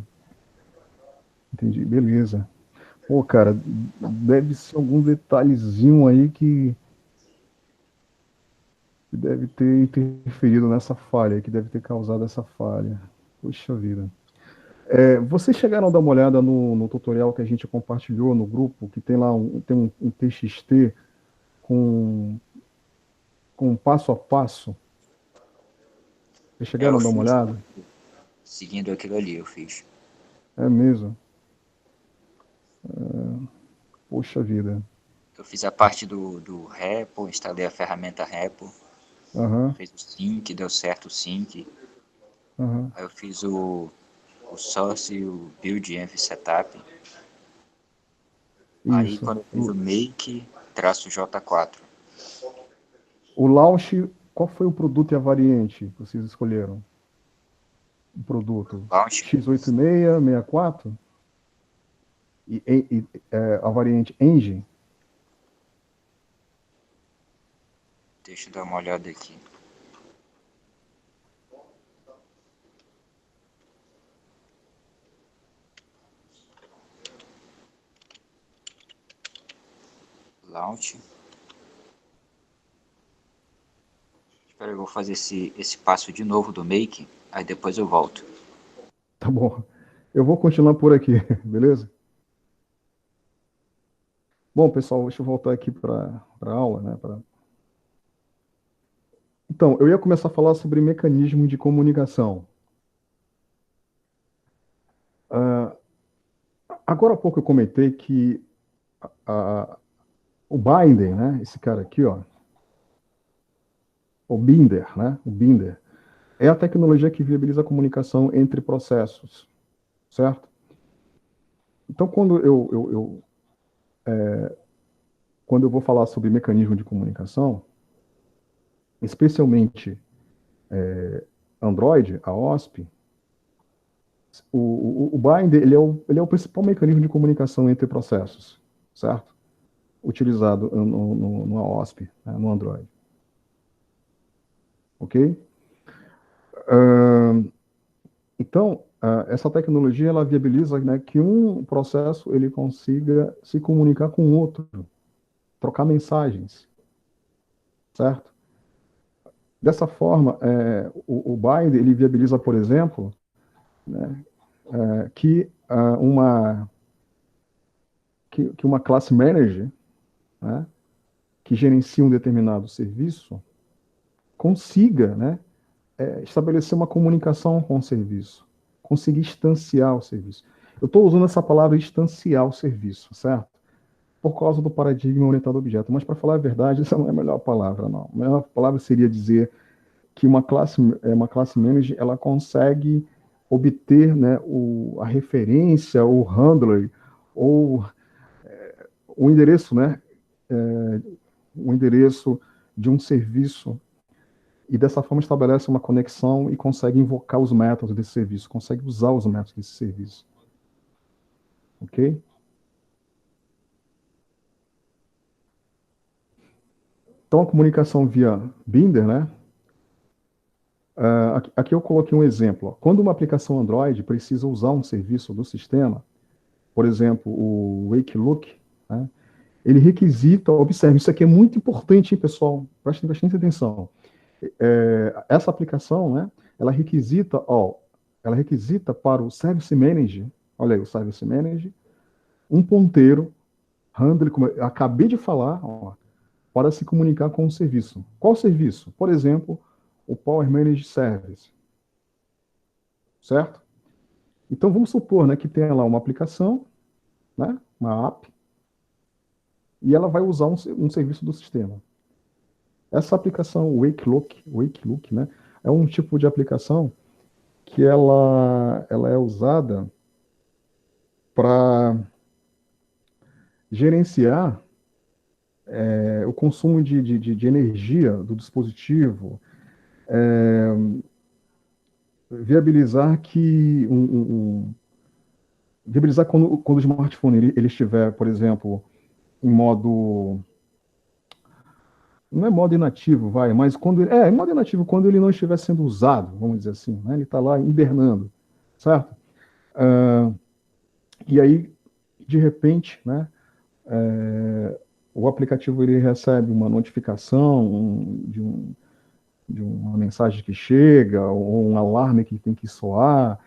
entendi. Beleza. Pô, cara, deve ser algum detalhezinho aí que deve ter interferido nessa falha, que deve ter causado essa falha. Puxa vida. Vocês chegaram a dar uma olhada no tutorial que a gente compartilhou no grupo, que tem lá um TXT com, com passo a passo? Vocês chegaram Eu a dar uma fiz, olhada? seguindo aquilo ali, eu fiz. É mesmo? Poxa vida. Eu fiz a parte do repo, instalei a ferramenta repo, Aham, fez o sync, deu certo o sync. aham. Aí eu fiz o source e o build env setup. Aí Isso. quando eu fiz o make, traço J4. O launch, qual foi o produto e a variante que vocês escolheram? O produto Launch, x86, 64 a variante Engine. deixa eu dar uma olhada aqui. Launch. Espera, eu vou fazer esse passo de novo do make, aí depois eu volto. Tá bom. Eu vou continuar por aqui, beleza? Bom, pessoal, deixa eu voltar aqui para a aula, né? Então, eu ia começar a falar sobre mecanismo de comunicação. Ah, agora há pouco eu comentei que a- o Binder, né? Esse cara aqui, ó, o Binder, né? O Binder é a tecnologia que viabiliza a comunicação entre processos, certo? Então, quando eu vou falar sobre mecanismo de comunicação, especialmente Android, a OSP, o Binder ele é o principal mecanismo de comunicação entre processos, certo? Utilizado no OSP, né, no Android. Ok? Então, essa tecnologia ela viabiliza, né, que um processo ele consiga se comunicar com outro, trocar mensagens, certo? Dessa forma, o Bind ele viabiliza, por exemplo, né, que, que uma classe manager, né, que gerencia um determinado serviço consiga, né, estabelecer uma comunicação com o serviço, conseguir instanciar o serviço. Eu estou usando essa palavra instanciar o serviço, certo? Por causa do paradigma orientado a objeto. Mas, para falar a verdade, essa não é a melhor palavra, não. A melhor palavra seria dizer que uma classe manager ela consegue obter, né, a referência, o handler, ou o endereço, né, o endereço de um serviço e dessa forma estabelece uma conexão e consegue invocar os métodos desse serviço, consegue usar os métodos desse serviço. Ok? Então, a comunicação via Binder, né? Aqui eu coloquei um exemplo. Ó. Quando uma aplicação Android precisa usar um serviço do sistema, por exemplo, o WakeLook, né? Ele requisita, observe, isso aqui é muito importante, hein, pessoal? Prestem bastante atenção. Essa aplicação, né? Ela requisita para o Service Manager, olha aí, o Service Manager, um ponteiro, handle, como eu acabei de falar, ó, para se comunicar com o serviço. Qual serviço? Por exemplo, o Power Managed Service, certo? Então, vamos supor, né, que tenha lá uma aplicação, né, uma app, e ela vai usar um serviço do sistema. Essa aplicação WakeLook, né, é um tipo de aplicação que ela é usada para gerenciar o consumo de energia do dispositivo, viabilizar que viabilizar quando o smartphone ele estiver, por exemplo, em modo não é modo inativo, vai, mas quando em modo inativo quando ele não estiver sendo usado, vamos dizer assim, né? Ele está lá hibernando, certo? E aí, de repente, né? O aplicativo ele recebe uma notificação de uma mensagem que chega ou um alarme que tem que soar.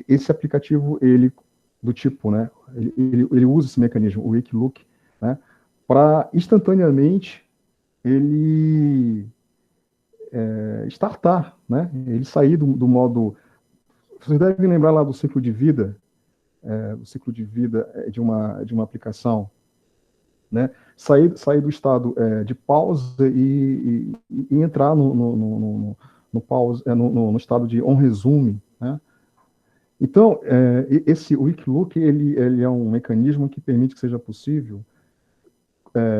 Esse aplicativo ele do tipo, né? Ele usa esse mecanismo, o WakeLook, né? Para instantaneamente ele startar, né? Ele sair do modo. Vocês devem lembrar lá do ciclo de vida, do ciclo de vida de uma aplicação, né? Sair do estado de pausa e entrar no pause, no estado de on resume, né? Então, esse WakeLook ele é um mecanismo que permite que seja possível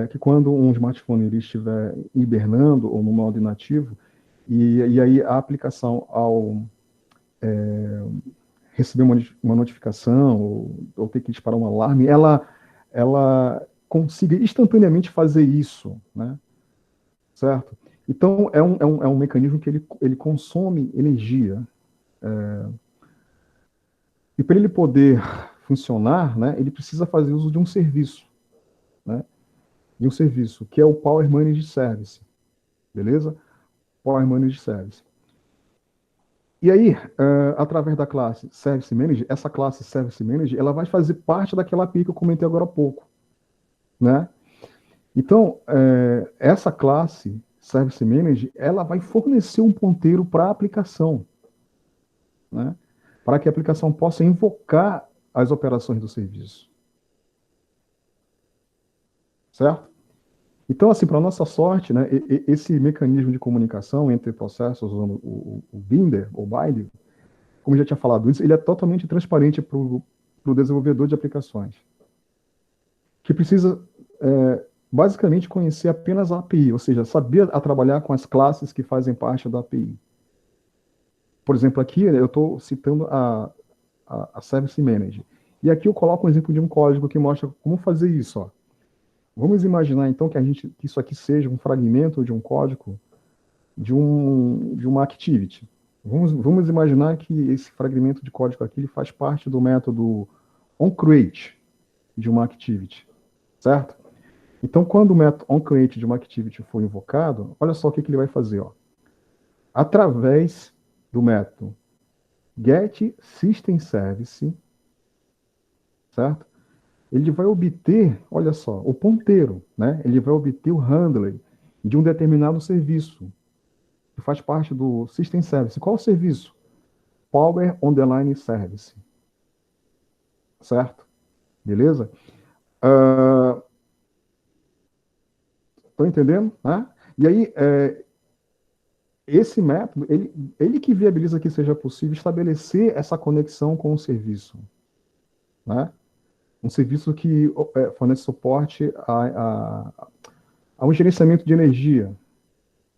que quando um smartphone ele estiver hibernando ou no modo inativo, e aí a aplicação, ao receber uma notificação ou ter que disparar um alarme, ela consiga instantaneamente fazer isso, né? Certo? Então, é um mecanismo que ele consome energia. E para ele poder funcionar, né, ele precisa fazer uso de um serviço, né? De um serviço, que é o Power Managed Service. Beleza? Power Managed Service. E aí, através da classe Service Manager, essa classe Service Manager, ela vai fazer parte daquela API que eu comentei agora há pouco, né? Então, essa classe Service Manager, ela vai fornecer um ponteiro para a aplicação, né? Para que a aplicação possa invocar as operações do serviço. Certo? Então, assim, para nossa sorte, né, esse mecanismo de comunicação entre processos usando o Binder, ou Binder, como eu já tinha falado antes, ele é totalmente transparente para o desenvolvedor de aplicações, que precisa, basicamente, conhecer apenas a API, ou seja, saber trabalhar com as classes que fazem parte da API. Por exemplo, aqui eu estou citando a Service Manager. E aqui eu coloco um exemplo de um código que mostra como fazer isso. Ó. Vamos imaginar, então, que isso aqui seja um fragmento de um código de uma activity. Vamos imaginar que esse fragmento de código aqui ele faz parte do método onCreate de uma activity, certo? Então, quando o método onCreate de uma activity for invocado, olha só o que ele vai fazer. Ó. Através do método getSystemService, certo? Ele vai obter, olha só, o ponteiro, né? Ele vai obter o handler de um determinado serviço, que faz parte do System Service. Qual o serviço? Power Underline Service. Certo? Beleza? Estão entendendo? Né? E aí, esse método, ele que viabiliza que seja possível estabelecer essa conexão com o serviço. Né? Um serviço que fornece suporte ao gerenciamento de energia.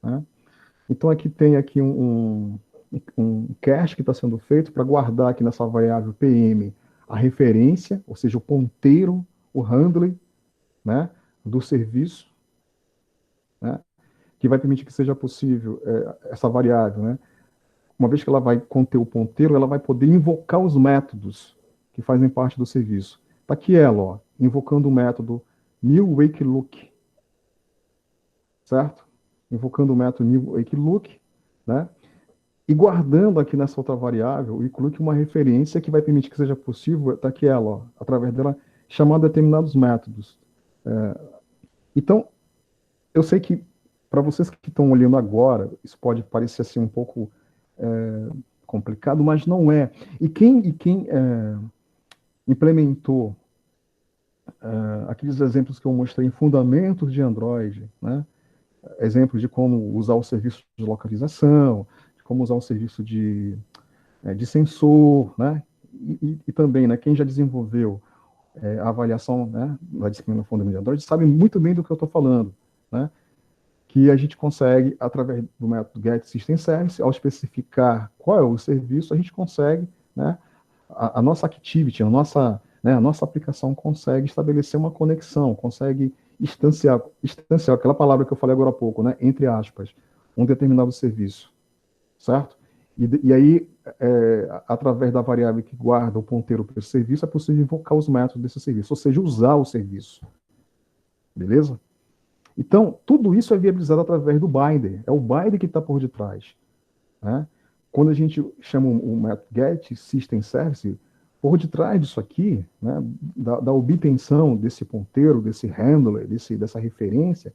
Né? Então, aqui tem aqui um cache que está sendo feito para guardar aqui nessa variável PM a referência, ou seja, o ponteiro, o handler, né, do serviço. né, que vai permitir que seja possível essa variável, né, uma vez que ela vai conter o ponteiro, ela vai poder invocar os métodos que fazem parte do serviço. Está aqui ela, ó, invocando o método newWakeLook, certo? Invocando o método newWakeLook, né? E guardando aqui nessa outra variável, o include uma referência que vai permitir que seja possível, está aqui ela, ó, através dela, chamar determinados métodos. Então, eu sei que, para vocês que estão olhando agora, isso pode parecer assim um pouco complicado, mas não é. E quem implementou aqueles exemplos que eu mostrei em fundamentos de Android, né? Exemplos de como usar o serviço de localização, de como usar o serviço de sensor, né? E também, né, quem já desenvolveu a avaliação, né, da disciplina fundamental de Android sabe muito bem do que eu estou falando, né? Que a gente consegue, através do método getSystemService, ao especificar qual é o serviço, a gente consegue, né, a nossa activity, a nossa aplicação consegue estabelecer uma conexão, consegue instanciar aquela palavra que eu falei agora há pouco, né, entre aspas, um determinado serviço, certo? E aí, através da variável que guarda o ponteiro para esse serviço, é possível invocar os métodos desse serviço, ou seja, usar o serviço. Beleza? Então, tudo isso é viabilizado através do binder. É o binder que está por detrás, né? Quando a gente chama o método getSystemService, por detrás disso aqui, né, da obtenção desse ponteiro, desse handler, dessa referência,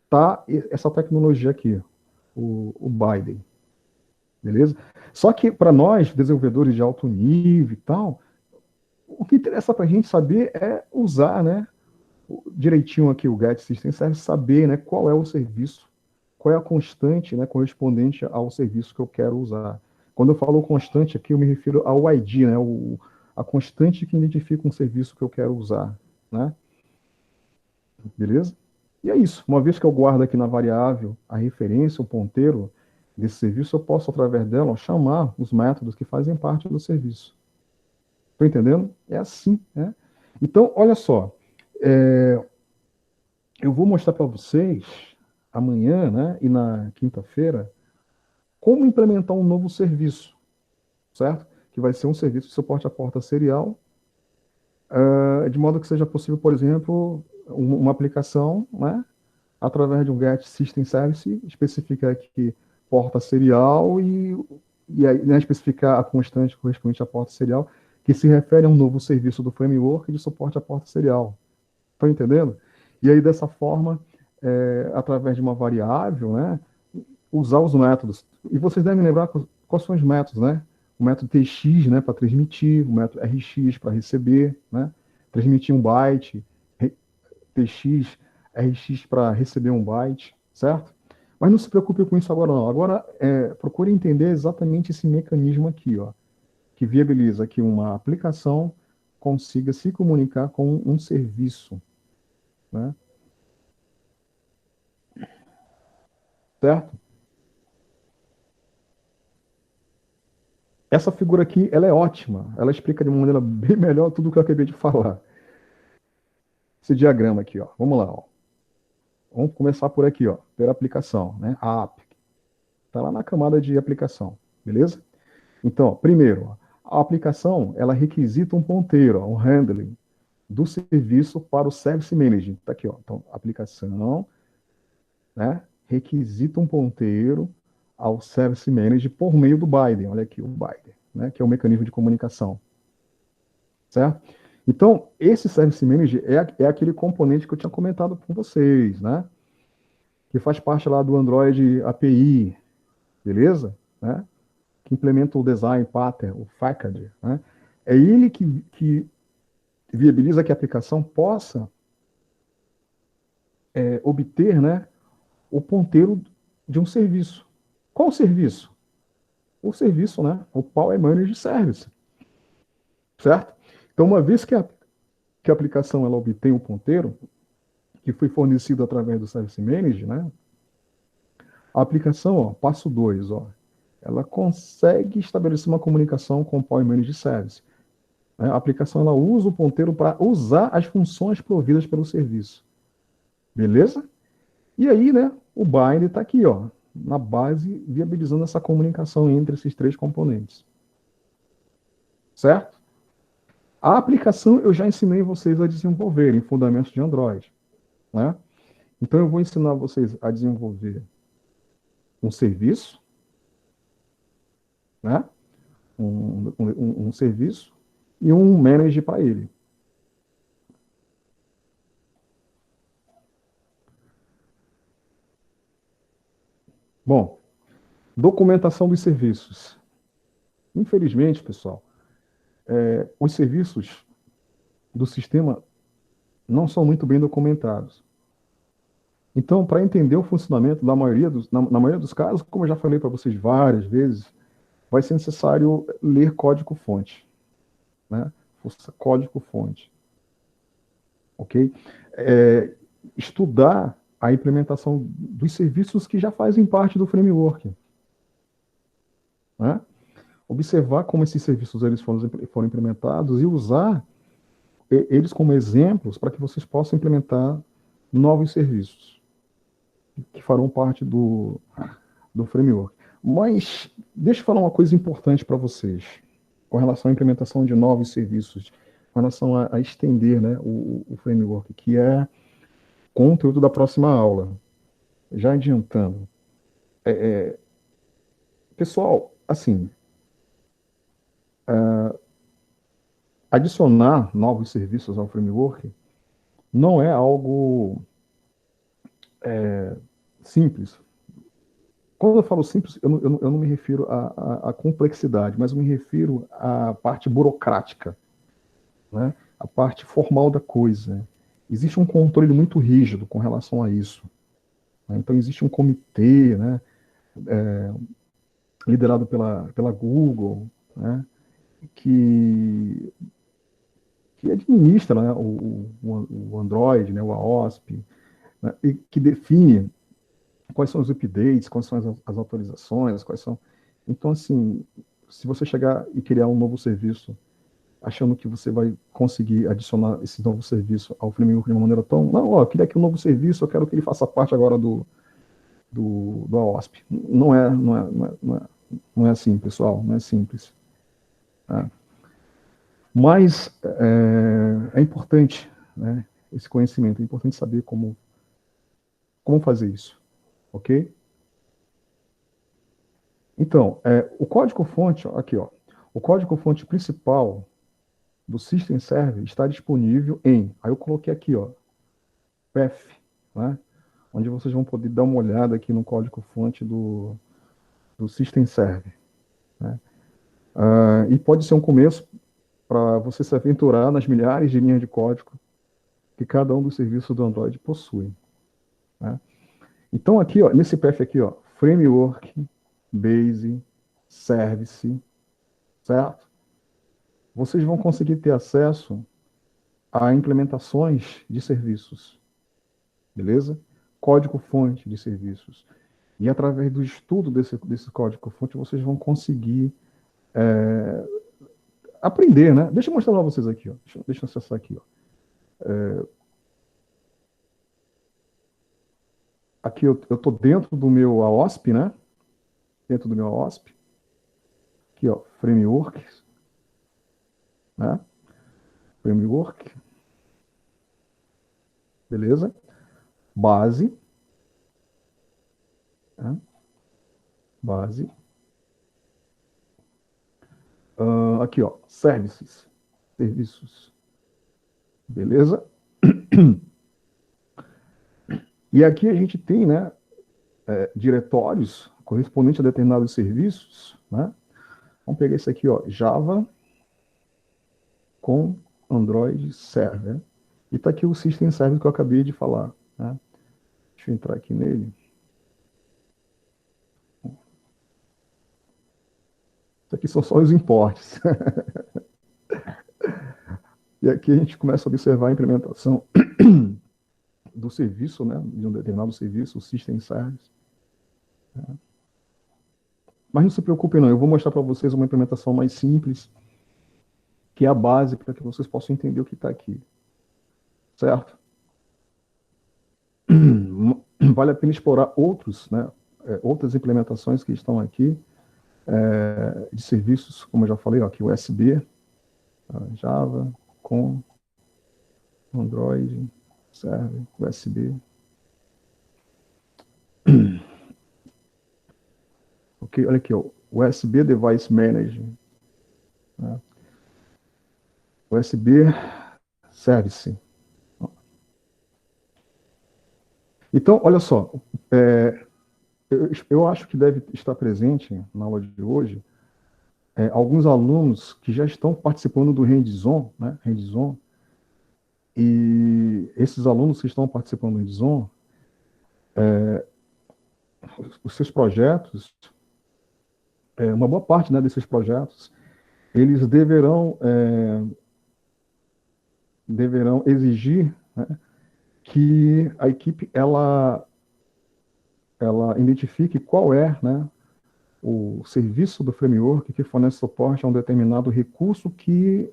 está essa tecnologia aqui, o binder. Beleza? Só que para nós, desenvolvedores de alto nível e tal, o que interessa para a gente saber é usar, né, direitinho aqui o getSystemService, saber, né, qual é o serviço, qual é a constante, né, correspondente ao serviço que eu quero usar. Quando eu falo constante aqui, eu me refiro ao ID, né, a constante que identifica um serviço que eu quero usar, né? Beleza? E é isso. Uma vez que eu guardo aqui na variável a referência, o ponteiro desse serviço, eu posso, através dela, chamar os métodos que fazem parte do serviço. Estou entendendo? É assim, né? Então, olha só. Eu vou mostrar para vocês amanhã, né, e na quinta-feira, como implementar um novo serviço, certo? Que vai ser um serviço de suporte à porta serial, de modo que seja possível, por exemplo, uma aplicação, né, através de um getSystemService, especificar aqui porta serial e aí, né, especificar a constante correspondente à porta serial, que se refere a um novo serviço do framework de suporte à porta serial. Estão entendendo? E aí, dessa forma, através de uma variável, né, usar os métodos. E vocês devem lembrar quais são os métodos, né? O método TX, né, para transmitir, o método RX para receber, né? Transmitir um byte, TX, RX para receber um byte, certo? Mas não se preocupe com isso agora, não. Agora, procure entender exatamente esse mecanismo aqui, ó, que viabiliza que uma aplicação consiga se comunicar com um serviço, né? Certo? Essa figura aqui, ela é ótima. Ela explica de uma maneira bem melhor tudo o que eu acabei de falar. Esse diagrama aqui, ó. Vamos lá, ó. Vamos começar por aqui, ó. Pela aplicação, né? A app. Está lá na camada de aplicação, beleza? Então, ó, primeiro, ó, a aplicação, ela requisita um ponteiro, ó, um handling do serviço para o Service Manager. Está aqui, ó. Então, aplicação, né? Requisita um ponteiro ao Service Manager por meio do BIDE. Olha aqui o BIDE, né? Que é o mecanismo de comunicação. Certo? Então, esse Service Manager é aquele componente que eu tinha comentado com vocês, né? Que faz parte lá do Android API, beleza? Né? Que implementa o design pattern, o FACAD, né? É ele que viabiliza que a aplicação possa obter, né, o ponteiro de um serviço. Qual o serviço? O serviço, né, o Power Managed Service, certo? Então, uma vez que a aplicação ela obtém o ponteiro, que foi fornecido através do Service Manager, né, a aplicação, ó, passo 2, ó, ela consegue estabelecer uma comunicação com o Power Managed Service. A aplicação ela usa o ponteiro para usar as funções providas pelo serviço. Beleza? E aí, né, o bind está aqui, ó, na base, viabilizando essa comunicação entre esses três componentes. Certo? A aplicação eu já ensinei vocês a desenvolverem fundamentos de Android, né? Então eu vou ensinar vocês a desenvolver um serviço, né? Um serviço e um manager para ele. Bom, documentação dos serviços. Infelizmente, pessoal, os serviços do sistema não são muito bem documentados. Então, para entender o funcionamento da maioria na maioria dos casos, como eu já falei para vocês várias vezes, vai ser necessário ler código-fonte, né? Código-fonte, ok? Estudar a implementação dos serviços que já fazem parte do framework, né? Observar como esses serviços eles foram implementados e usar eles como exemplos para que vocês possam implementar novos serviços que farão parte do framework. Mas deixa eu falar uma coisa importante para vocês com relação à implementação de novos serviços, com relação a estender, né, o framework, que é conteúdo da próxima aula. Já adiantando. Pessoal, assim, adicionar novos serviços ao framework não é algo simples. Quando eu falo simples, eu não me refiro à complexidade, mas eu me refiro à parte burocrática, né? A parte formal da coisa. Existe um controle muito rígido com relação a isso, né? Então, existe um comitê, né, liderado pela Google, né, que, que administra, né, o Android, né, o AOSP, né, e que define quais são os updates, quais são as atualizações, quais são... Então, assim, se você chegar e criar um novo serviço achando que você vai conseguir adicionar esse novo serviço ao framework de uma maneira tão... Não, ó, eu queria aqui um novo serviço, eu quero que ele faça parte agora do AOSP. Não é assim, pessoal, não é simples. Tá? Mas é importante, né, esse conhecimento, é importante saber como fazer isso, ok? Então, o código-fonte, aqui, ó, o código-fonte principal do System Server está disponível aí eu coloquei aqui, ó, path, né, onde vocês vão poder dar uma olhada aqui no código-fonte do System Server, né? E pode ser um começo para você se aventurar nas milhares de linhas de código que cada um dos serviços do Android possui, né? Então, aqui, ó, nesse path aqui, ó, Framework, Base, Service, certo? Vocês vão conseguir ter acesso a implementações de serviços, beleza? Código-fonte de serviços. E através do estudo desse código-fonte, vocês vão conseguir aprender, né? Deixa eu mostrar para vocês aqui, ó. Deixa eu acessar aqui, ó. Aqui eu estou dentro do meu AOSP, né? Dentro do meu AOSP. Aqui, ó, Frameworks, né? Framework. Beleza? Base. Né? Base. Aqui, ó, Services. Serviços. Beleza? E aqui a gente tem, né, diretórios correspondentes a determinados serviços, né? Vamos pegar esse aqui, ó, Java com Android Server. E está aqui o System Server que eu acabei de falar, né? Deixa eu entrar aqui nele. Isso aqui são só os importes. E aqui a gente começa a observar a implementação do serviço, né, de um determinado serviço, o System Service. Mas não se preocupem não, eu vou mostrar para vocês uma implementação mais simples, que é a base para que vocês possam entender o que está aqui. Certo? vale a pena explorar outros, né, outras implementações que estão aqui, de serviços, como eu já falei, ó, aqui USB, Java, com Android, server, USB. Ok, olha aqui, ó, USB Device Manager, né? USB Service. Então, olha só, eu acho que deve estar presente na aula de hoje alguns alunos que já estão participando do Hands-on, né? Hands-on, e esses alunos que estão participando do Hands-on, os seus projetos, uma boa parte, né, desses projetos, eles deverão exigir, né, que a equipe ela identifique qual é, né, o serviço do framework que fornece suporte a um determinado recurso que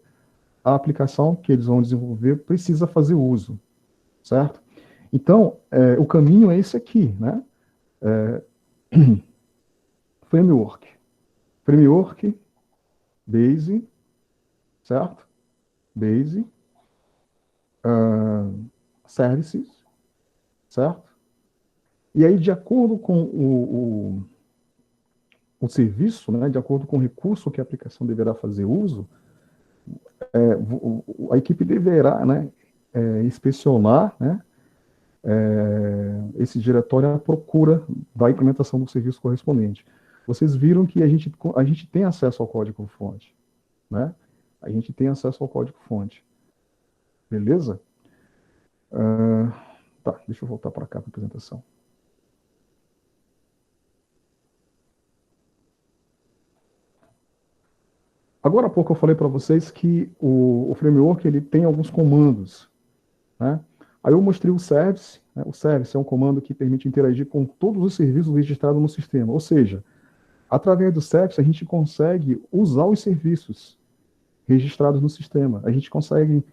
a aplicação que eles vão desenvolver precisa fazer uso, certo? Então, o caminho é esse aqui, né? Framework. Framework, base, certo? Base, services, certo? E aí, de acordo com o serviço, né, de acordo com o recurso que a aplicação deverá fazer uso, a equipe deverá, né, inspecionar, né, esse diretório à procura da implementação do serviço correspondente. Vocês viram que a gente tem acesso ao código-fonte, né? A gente tem acesso ao código-fonte. Beleza? Tá, deixa eu voltar para cá para a apresentação. Agora há pouco eu falei para vocês que o framework ele tem alguns comandos, né? Aí eu mostrei o service, né? O service é um comando que permite interagir com todos os serviços registrados no sistema, ou seja, através do service a gente consegue usar os serviços registrados no sistema, a gente consegue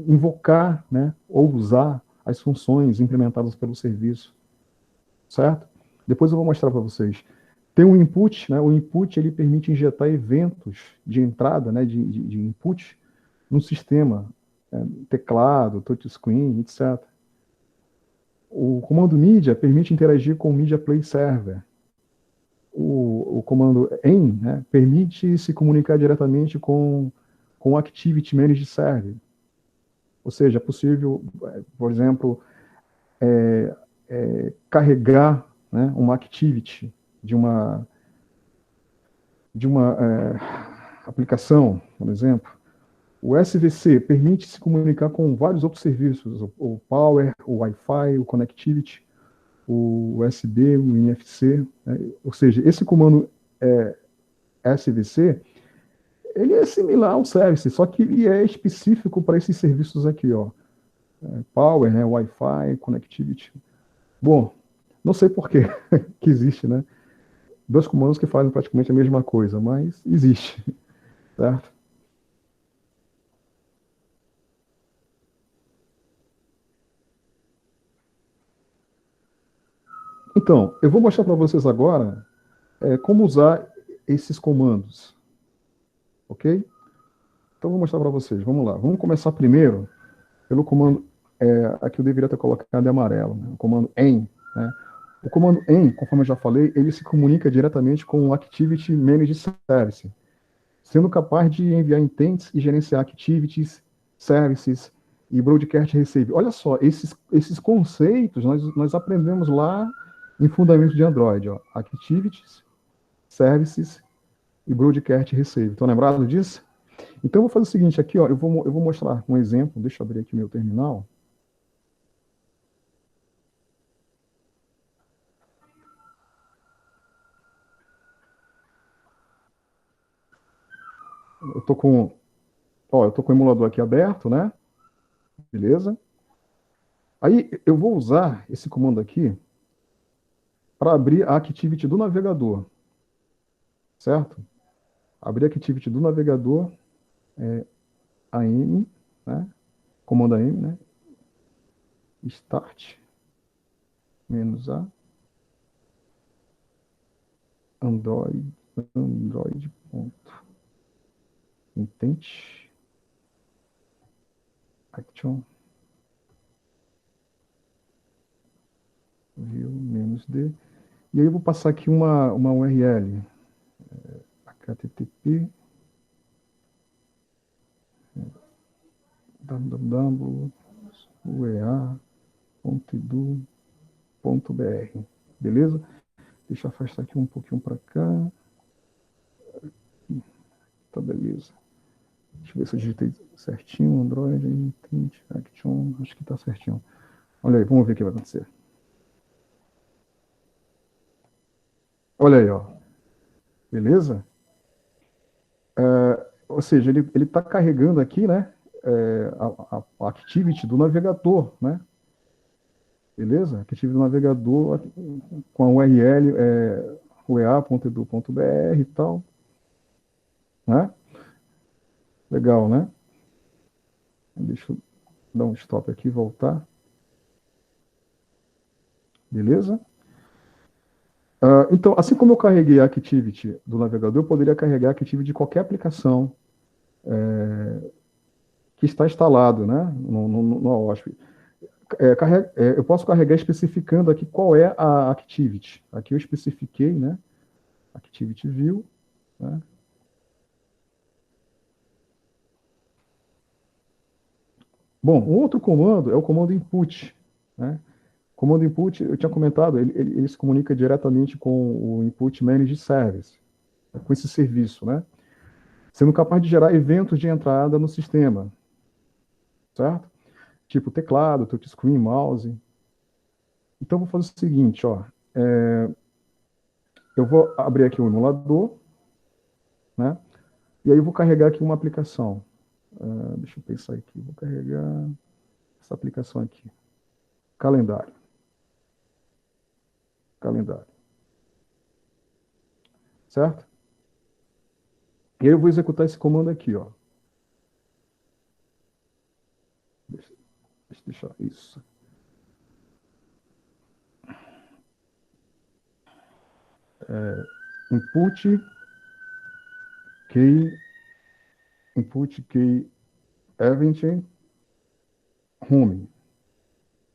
invocar, né, ou usar as funções implementadas pelo serviço, certo? Depois eu vou mostrar para vocês. Tem um input, né? O input ele permite injetar eventos de entrada, né, de input no sistema, teclado, touchscreen, etc. O comando media permite interagir com o media play server. O comando en, né, permite se comunicar diretamente com o activity manager server. Ou seja, é possível, por exemplo, carregar, né, uma activity de uma aplicação, por exemplo. O SVC permite se comunicar com vários outros serviços, o Power, o Wi-Fi, o Connectivity, o USB, o NFC, né? Ou seja, esse comando SVC, ele é similar ao Service, só que ele é específico para esses serviços aqui, ó. Power, né, Wi-Fi, Connectivity. Bom, não sei por que que existe, né? Dois comandos que fazem praticamente a mesma coisa, mas existe, certo? Então, eu vou mostrar para vocês agora como usar esses comandos, ok? Então, vou mostrar para vocês. Vamos lá. Vamos começar primeiro pelo comando, aqui eu deveria ter colocado em amarelo, né? O comando en, né? O comando en, conforme eu já falei, ele se comunica diretamente com o Activity Manager Service, sendo capaz de enviar intents e gerenciar activities, services e broadcast receive. Olha só, esses conceitos nós aprendemos lá em Fundamentos de Android, ó. Activities, services e broadcast receive. Estão lembrados disso? Então, eu vou fazer o seguinte aqui, ó, eu vou mostrar um exemplo. Deixa eu abrir aqui meu terminal. Eu tô com o emulador aqui aberto, né? Beleza? Aí eu vou usar esse comando aqui para abrir a activity do navegador, certo? Abrir a activity do navegador, AM, né? Comando AM, né? Start. -a, Android, intent, action, view -d. E aí eu vou passar aqui uma URL, http www.uea.edu.br, beleza? Deixa eu afastar aqui um pouquinho para cá. Tá, beleza. Deixa eu ver se eu digitei certinho. Android, intent, action, acho que tá certinho. Olha aí, vamos ver o que vai acontecer. Olha aí, ó. Beleza? Ou seja, ele está carregando aqui, né, a activity do navegador, né? Beleza? Activity do navegador com a URL uea.edu.br e tal, né? Legal, né? Deixa eu dar um stop aqui e voltar. Beleza? Então, assim como eu carreguei a Activity do navegador, eu poderia carregar a Activity de qualquer aplicação que está instalado, né, no OSP. Eu posso carregar especificando aqui qual é a Activity. Aqui eu especifiquei, né, Activity View, né. Bom, um outro comando é o comando input, né. O comando input, eu tinha comentado, ele se comunica diretamente com o input manage service, com esse serviço, né, sendo capaz de gerar eventos de entrada no sistema, certo? Tipo teclado, touchscreen, mouse. Então, eu vou fazer o seguinte, ó, eu vou abrir aqui o emulador, né, e aí eu vou carregar aqui uma aplicação. Deixa eu pensar aqui, vou carregar essa aplicação aqui. Calendário. Certo? E aí eu vou executar esse comando aqui, ó. Deixa eu deixar isso. Input key event home.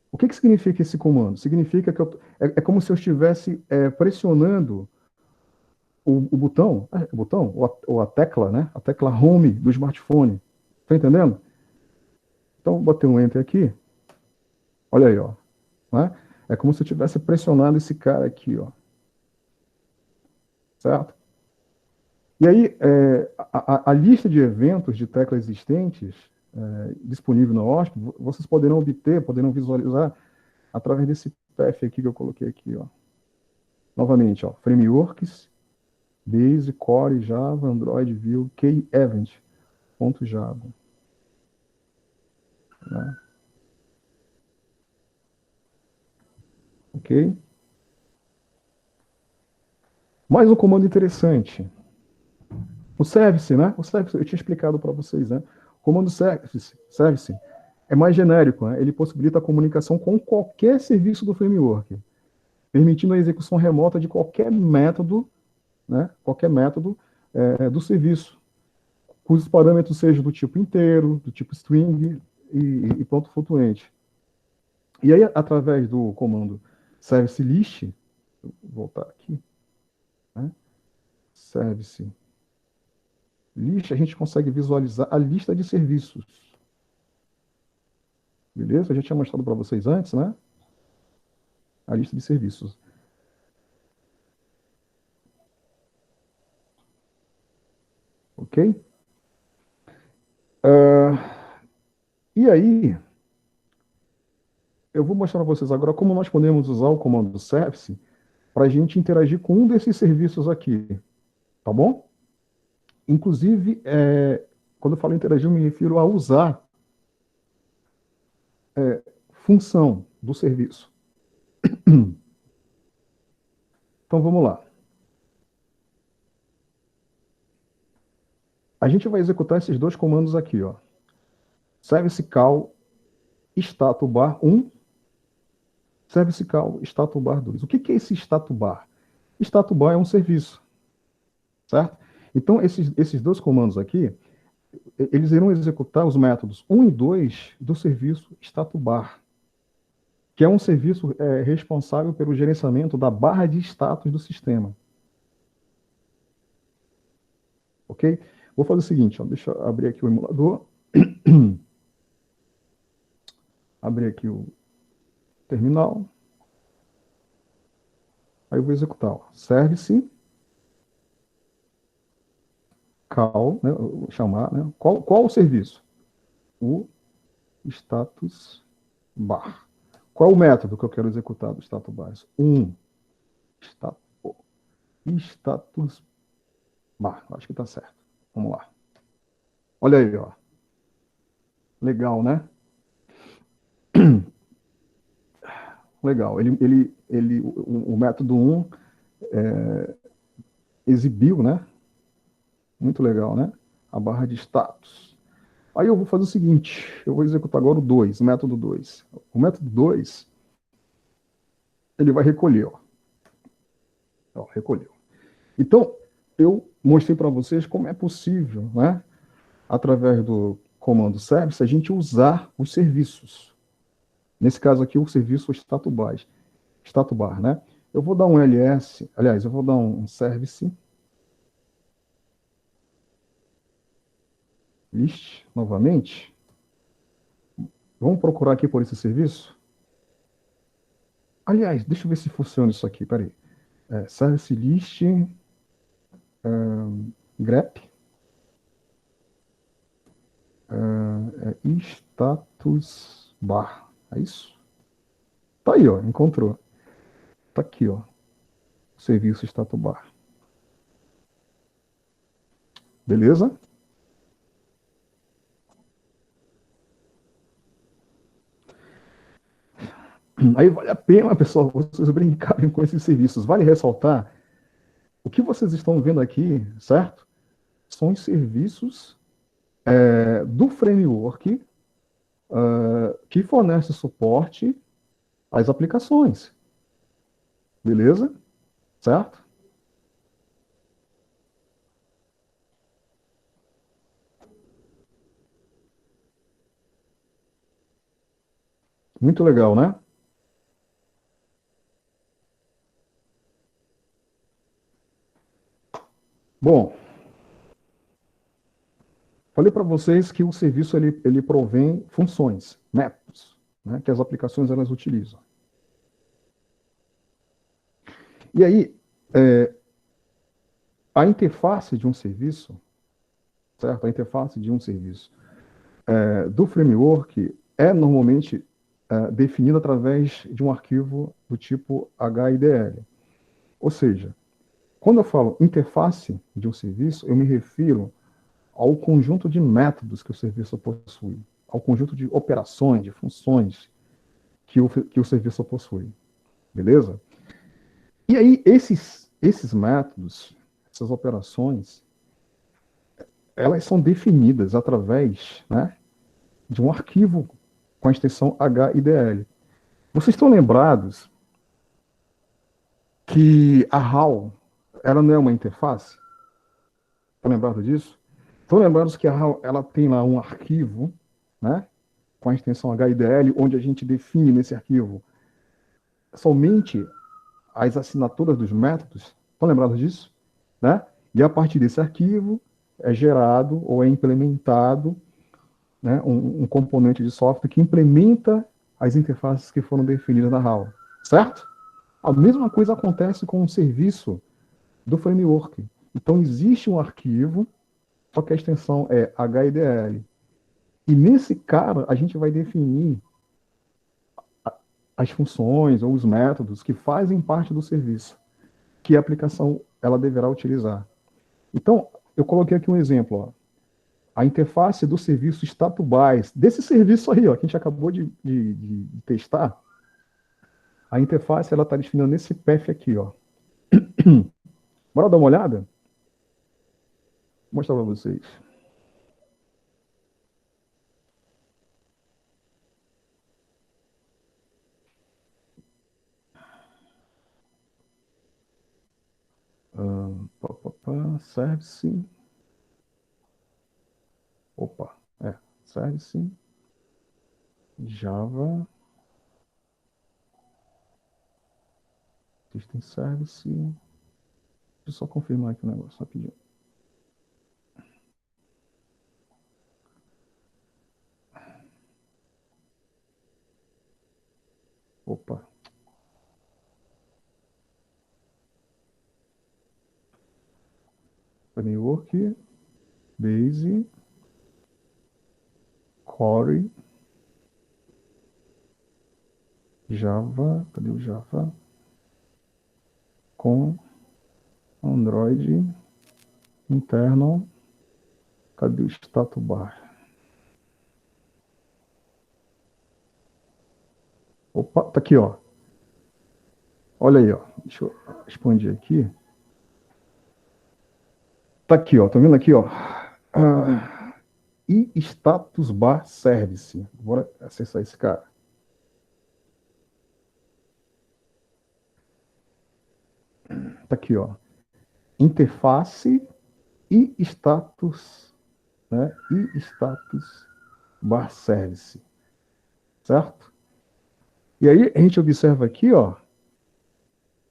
O que significa esse comando? Significa que é como se eu estivesse pressionando o botão, ou a tecla, né? A tecla home do smartphone. Tá entendendo? Então, botei um enter aqui. Olha aí, ó. Né? É como se eu estivesse pressionando esse cara aqui, ó. Certo? E aí, a lista de eventos de teclas existentes disponível no OSP, vocês poderão obter, poderão visualizar através desse path aqui que eu coloquei aqui, ó. Novamente, ó, frameworks, Base, Core, Java, Android, Vue, keyevent.java. Né? Ok? Mais um comando interessante. O service, né? O service, eu tinha explicado para vocês, né? O comando service é mais genérico, né? Ele possibilita a comunicação com qualquer serviço do framework, permitindo a execução remota de qualquer método, né? Qualquer método do serviço, cujos parâmetros sejam do tipo inteiro, do tipo string e ponto flutuante. E aí, através do comando service list, vou voltar aqui, né? Service list, a gente consegue visualizar a lista de serviços. Beleza? Eu já tinha mostrado para vocês antes, né? A lista de serviços. Ok? E aí, eu vou mostrar para vocês agora como nós podemos usar o comando service para a gente interagir com um desses serviços aqui. Tá bom? Inclusive, quando eu falo interagir, eu me refiro a usar função do serviço. Então, vamos lá. A gente vai executar esses dois comandos aqui, ó. Service call status bar 1 Service call status bar 2. O que é esse status bar? Status bar é um serviço, certo? Então, esses dois comandos aqui, eles irão executar os métodos 1 e 2 do serviço status bar, que é um serviço responsável pelo gerenciamento da barra de status do sistema. Ok? Vou fazer o seguinte, ó, deixa eu abrir aqui o emulador. Abrir aqui o terminal. Aí eu vou executar. Ó, service call, né, chamar, né? Qual o serviço? O status bar. Qual é o método que eu quero executar do status bar? Status bar. Acho que está certo. Vamos lá. Olha aí, ó. Legal, né? Legal. O método 1 exibiu, né? Muito legal, né? A barra de status. Aí eu vou fazer o seguinte, eu vou executar agora o 2, o método 2. O método 2, ele vai recolher, ó. Ó, recolheu. Então, eu mostrei para vocês como é possível, né? Através do comando service, a gente usar os serviços. Nesse caso aqui, o serviço status bar, né? Eu vou dar um ls, aliás, eu vou dar um service list novamente. Vamos procurar aqui por esse serviço? Aliás, deixa eu ver se funciona isso aqui, peraí. Service list grep status bar. É isso? Tá aí, ó, encontrou. Tá aqui, ó. Serviço status bar. Beleza? Aí vale a pena, pessoal, vocês brincarem com esses serviços. Vale ressaltar, o que vocês estão vendo aqui, certo? São os serviços do framework que fornece suporte às aplicações. Beleza? Certo? Muito legal, né? Bom, falei para vocês que o serviço ele provém funções, métodos, né, que as aplicações elas utilizam. E aí, a interface de um serviço, certo? A interface de um serviço do framework é normalmente definida através de um arquivo do tipo HIDL. Ou seja, quando eu falo interface de um serviço, eu me refiro ao conjunto de métodos que o serviço possui, ao conjunto de operações, de funções que o serviço possui. Beleza? E aí, esses métodos, essas operações, elas são definidas através, né, de um arquivo com a extensão HIDL. Vocês estão lembrados que a HAL, ela não é uma interface? Estão lembrados disso? Estão lembrados que a HAL, ela tem lá um arquivo, né, com a extensão HIDL, onde a gente define nesse arquivo somente as assinaturas dos métodos? Estão lembrados disso? Né? E a partir desse arquivo é gerado ou é implementado, né, um componente de software que implementa as interfaces que foram definidas na HAL, certo? A mesma coisa acontece com o serviço do framework. Então, existe um arquivo, só que a extensão é HDL. E nesse cara, a gente vai definir as funções ou os métodos que fazem parte do serviço que a aplicação ela deverá utilizar. Então, eu coloquei aqui um exemplo. Ó. A interface do serviço status desse serviço aí, ó, que a gente acabou de testar, a interface ela está definida nesse path aqui. Ó. Bora dar uma olhada? Vou mostrar para vocês. Opa, service. Opa, service. Java. System service. Deixa eu só confirmar aqui o negócio rapidinho. Opa. Framework, Base, Core, Java, cadê o Java? Com Android, internal, cadê o status bar? Opa, tá aqui, ó. Olha aí, ó. Deixa eu expandir aqui. Tá aqui, ó. Tá vendo aqui, ó? E status bar service. Bora acessar esse cara. Tá aqui, ó. Interface e status, né? E status bar service. Certo? E aí a gente observa aqui, ó.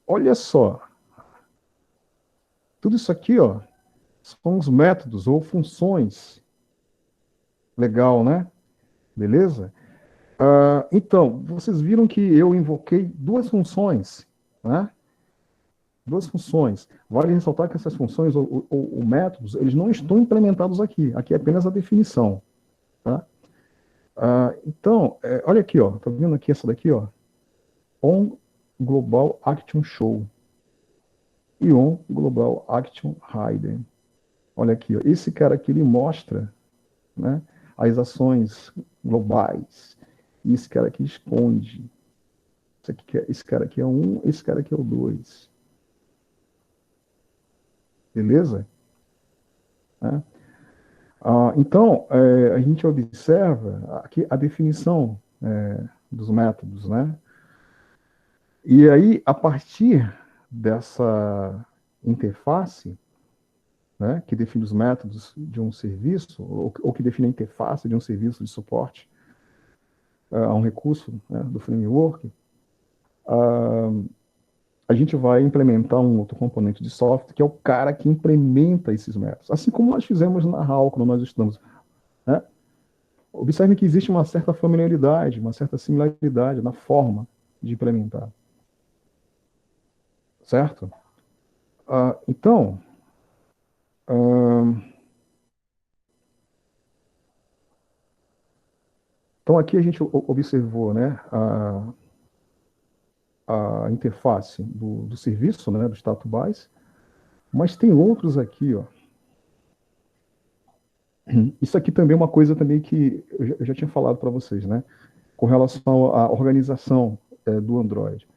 Olha só. Tudo isso aqui, ó, são os métodos ou funções. Legal, né? Beleza? Então, vocês viram que eu invoquei duas funções, né? Duas funções. Vale ressaltar que essas funções ou métodos, eles não estão implementados aqui. Aqui é apenas a definição, tá? Então, olha aqui, ó. Tá vendo aqui essa daqui, ó? On Global Action Show e On Global Action Hidden. Olha aqui, ó. Esse cara aqui, ele mostra, né, as ações globais. E esse cara aqui esconde. Esse cara aqui é um, esse cara aqui é o 2. Beleza? Então, a gente observa aqui a definição dos métodos, né? E aí, a partir dessa interface, né, que define os métodos de um serviço, ou que define a interface de um serviço de suporte a um recurso, né, do framework, a gente vai implementar um outro componente de software, que é o cara que implementa esses métodos. Assim como nós fizemos na HAL, quando nós estudamos, né? Observe que existe uma certa familiaridade, uma certa similaridade na forma de implementar. Certo? Então, aqui a gente observou, né, a interface do serviço, né, do status base, mas tem outros aqui, ó. Isso aqui também é uma coisa também que eu já tinha falado para vocês, né, com relação à organização do Android.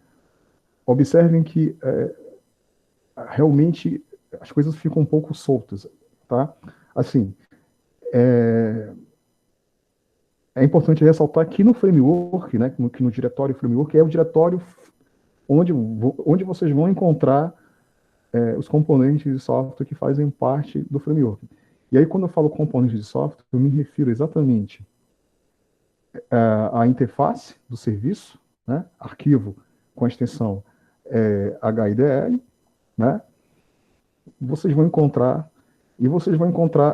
Observem que realmente as coisas ficam um pouco soltas, tá? Assim, é importante ressaltar que no framework, né, que no diretório framework é o diretório onde vocês vão encontrar os componentes de software que fazem parte do framework. E aí, quando eu falo componentes de software, eu me refiro exatamente à interface do serviço, né, arquivo com a extensão HIDL, né, vocês vão encontrar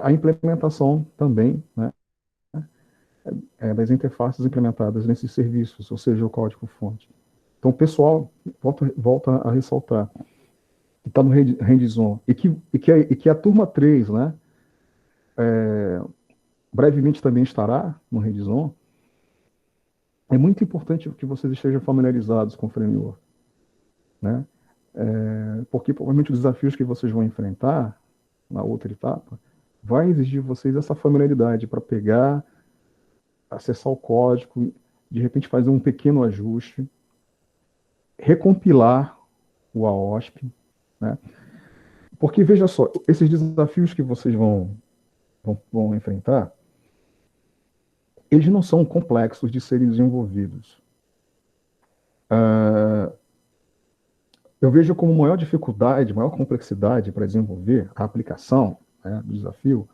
a implementação também, né, das interfaces implementadas nesses serviços, ou seja, o código-fonte. Então, o pessoal volta a ressaltar que está no hands-on, e que a turma 3, né, brevemente também estará no hands-on. É muito importante que vocês estejam familiarizados com o framework, né? Porque provavelmente os desafios que vocês vão enfrentar na outra etapa vai exigir de vocês essa familiaridade para pegar, acessar o código, de repente fazer um pequeno ajuste, recompilar o AOSP, né? Porque, veja só, esses desafios que vocês vão enfrentar, eles não são complexos de serem desenvolvidos. eu vejo como maior dificuldade, maior complexidade para desenvolver a aplicação, né, do desafio,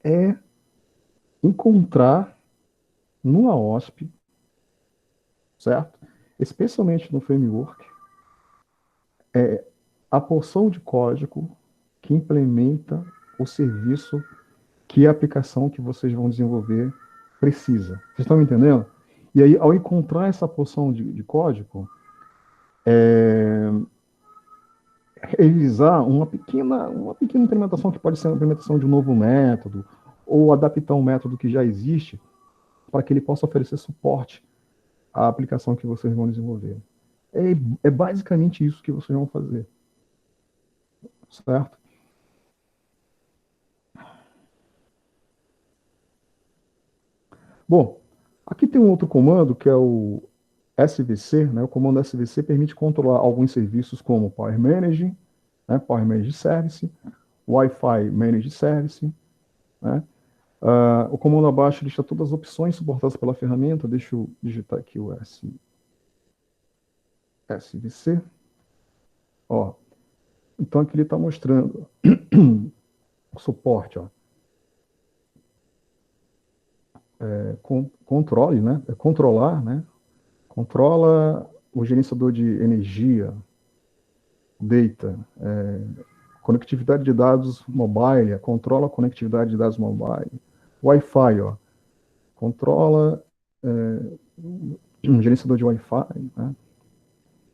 é encontrar numa OSP, certo? Especialmente no framework, a porção de código que implementa o serviço que a aplicação que vocês vão desenvolver precisa. Vocês estão me entendendo? E aí, ao encontrar essa porção de código, realizar uma pequena implementação que pode ser uma implementação de um novo método, ou adaptar um método que já existe, para que ele possa oferecer suporte à aplicação que vocês vão desenvolver. É basicamente isso que vocês vão fazer. Certo? Bom, aqui tem um outro comando que é o SVC, né? O comando SVC permite controlar alguns serviços como Power Managing, né? Power Managed Service, Wi-Fi Managed Service, né? O comando abaixo lista todas as opções suportadas pela ferramenta. Deixa eu digitar aqui o SVC. Ó, então aqui ele está mostrando o suporte, ó. Controle, né? Controlar, né? Controla o gerenciador de energia, data, conectividade de dados mobile, controla a conectividade de dados mobile, Wi-Fi, ó, controla um gerenciador de Wi-Fi, né?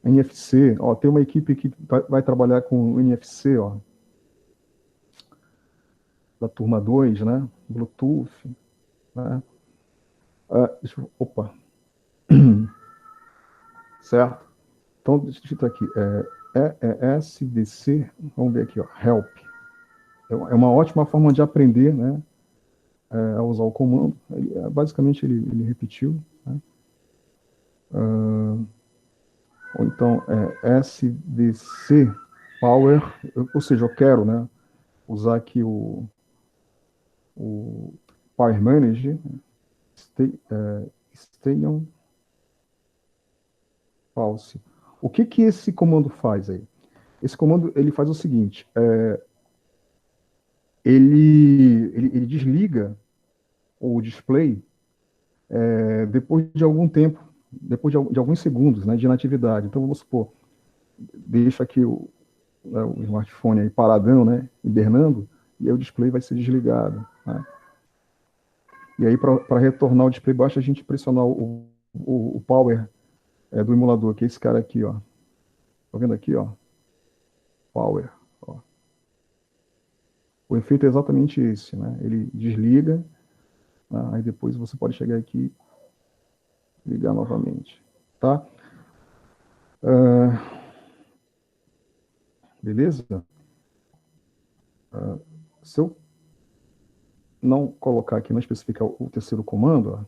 NFC, ó, tem uma equipe que vai trabalhar com NFC, ó, da turma 2, né? Bluetooth, né? Opa. Certo? Então, deixa eu digitar aqui. SVC, vamos ver aqui, ó, help. É uma ótima forma de aprender, né? A usar o comando. Basicamente, ele repetiu, né? Ou então, SVC Power, ou seja, eu quero, né, usar aqui o Power Manager, stay on pause. O que esse comando faz aí? Esse comando ele faz o seguinte: ele desliga o display depois de algum tempo, depois de alguns segundos, né, de inatividade. Então, vamos supor, deixa aqui o smartphone aí paradão, né, hibernando, e aí o display vai ser desligado, né? E aí, para retornar o display, basta a gente pressionar o power do emulador, que é esse cara aqui, ó. Tá vendo aqui, ó? Power. Ó. O efeito é exatamente esse, né? Ele desliga, né? Aí depois você pode chegar aqui e ligar novamente, tá? Beleza? Se eu não colocar aqui, não especificar o terceiro comando, ó,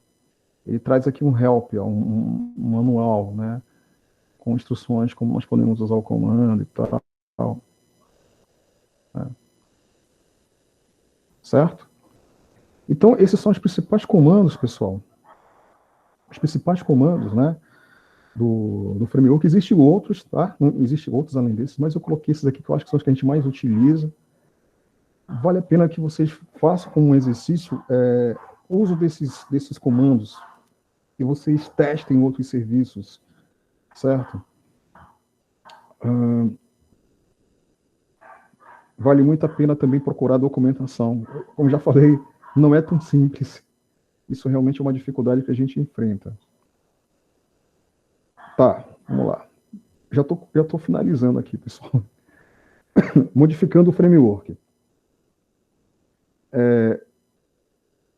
ele traz aqui um help, ó, um manual, né? Com instruções como nós podemos usar o comando e tal. Né? Certo? Então, esses são os principais comandos, pessoal. Os principais comandos, né, do framework. Existem outros, tá? Existem outros além desses, mas eu coloquei esses aqui que eu acho que são os que a gente mais utiliza. Vale a pena que vocês façam como um exercício uso desses comandos e vocês testem outros serviços, certo? Vale muito a pena também procurar documentação. Como já falei, não é tão simples. Isso realmente é uma dificuldade que a gente enfrenta. Tá, vamos lá. Já tô finalizando aqui, pessoal. Modificando o framework.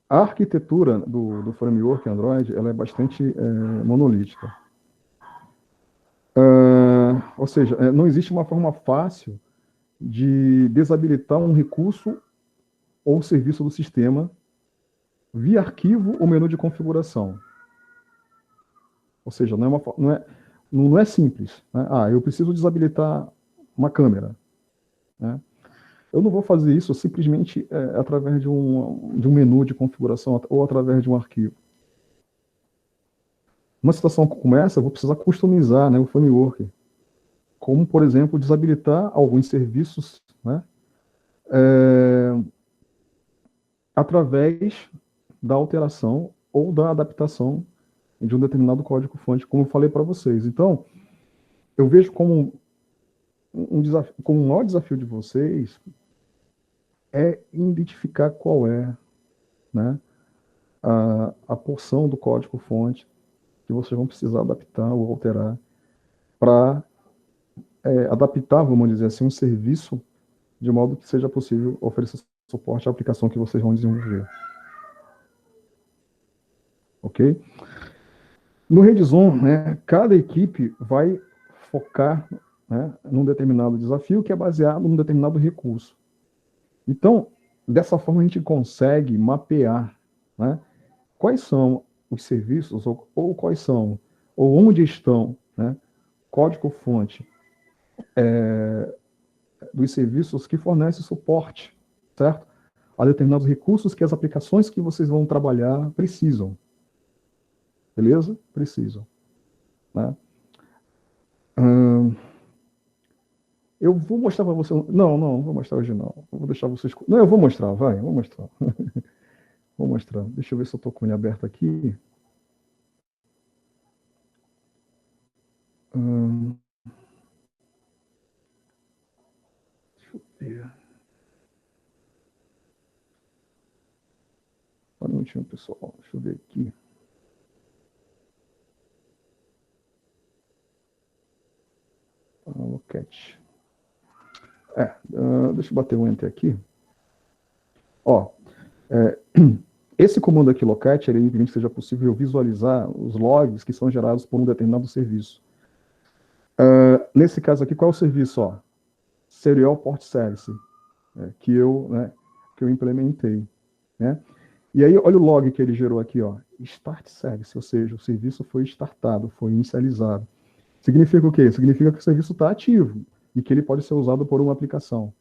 A arquitetura do framework Android ela é bastante monolítica. Ou seja, não existe uma forma fácil de desabilitar um recurso ou serviço do sistema via arquivo ou menu de configuração. Ou seja, não é simples. Né? Eu preciso desabilitar uma câmera. Né? Eu não vou fazer isso simplesmente através de um menu de configuração ou através de um arquivo. Uma situação como essa, eu vou precisar customizar, né, o framework como, por exemplo, desabilitar alguns serviços, né, é, através da alteração ou da adaptação de um determinado código-fonte, como eu falei para vocês. Então, eu vejo como desafio, como o maior desafio de vocês é identificar qual é, né, a porção do código-fonte que vocês vão precisar adaptar ou alterar para adaptar, vamos dizer assim, um serviço de modo que seja possível oferecer suporte à aplicação que vocês vão desenvolver. Ok? No Redzone, né, cada equipe vai focar, né, num determinado desafio que é baseado num determinado recurso. Então, dessa forma a gente consegue mapear, né, quais são os serviços ou quais são, ou onde estão, né, código-fonte dos serviços que fornecem suporte, certo? A determinados recursos que as aplicações que vocês vão trabalhar precisam. Beleza? Precisam. Né? Eu vou mostrar para você. Não vou mostrar hoje não. Eu vou deixar vocês. Não, eu vou mostrar, vai, eu vou mostrar. Vou mostrar. Deixa eu ver se eu estou com ele aberto aqui. Deixa eu ver. Só um minutinho, pessoal. Deixa eu ver aqui. Locat. Deixa eu bater um enter aqui. Ó, esse comando aqui, locat, ele permite que seja possível visualizar os logs que são gerados por um determinado serviço. Nesse caso aqui, qual é o serviço? Ó? Serial Port Service, que eu implementei. Né? E aí, olha o log que ele gerou aqui, ó, Start Service, ou seja, o serviço foi startado, foi inicializado. Significa o quê? Significa que o serviço está ativo e que ele pode ser usado por uma aplicação.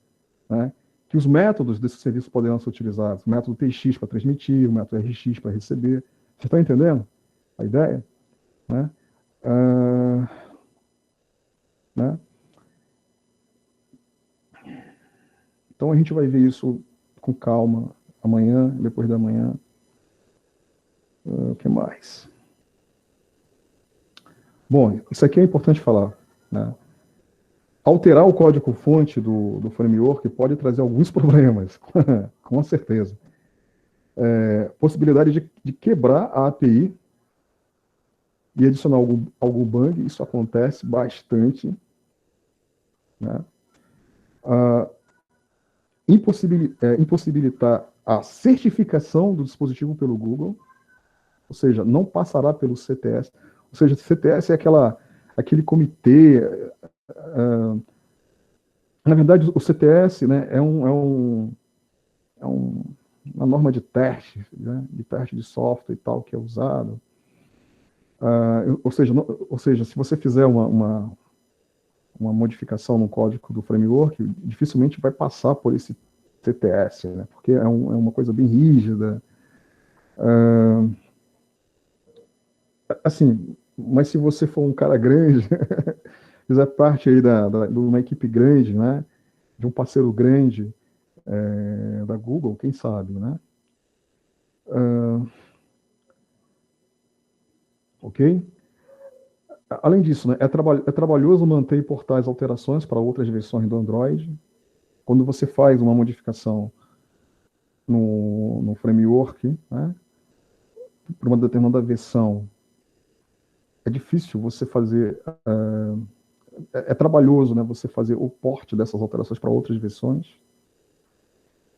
Né? Que os métodos desse serviço poderão ser utilizados. O método TX para transmitir, o método RX para receber. Você está entendendo a ideia? Né? Né? Então a gente vai ver isso com calma amanhã, depois da manhã. O que mais? Bom, isso aqui é importante falar. Né? Alterar o código-fonte do framework pode trazer alguns problemas, com certeza. Possibilidade de quebrar a API e adicionar algum bug, isso acontece bastante. Né? Impossibilitar a certificação do dispositivo pelo Google, ou seja, não passará pelo CTS. Ou seja, o CTS é aquele comitê. Na verdade, o CTS, né, é uma norma de teste, né, de teste de software e tal, que é usado. Ou seja, se você fizer uma modificação no código do framework, dificilmente vai passar por esse CTS, né, porque é uma coisa bem rígida. Assim, mas se você for um cara grande, fizer parte aí de uma equipe grande, né, de um parceiro grande da Google, quem sabe, né? Ok? Além disso, né, é trabalhoso manter e importar as alterações para outras versões do Android. Quando você faz uma modificação no framework, né, para uma determinada versão, é difícil você fazer, é trabalhoso, né, você fazer o port dessas alterações para outras versões,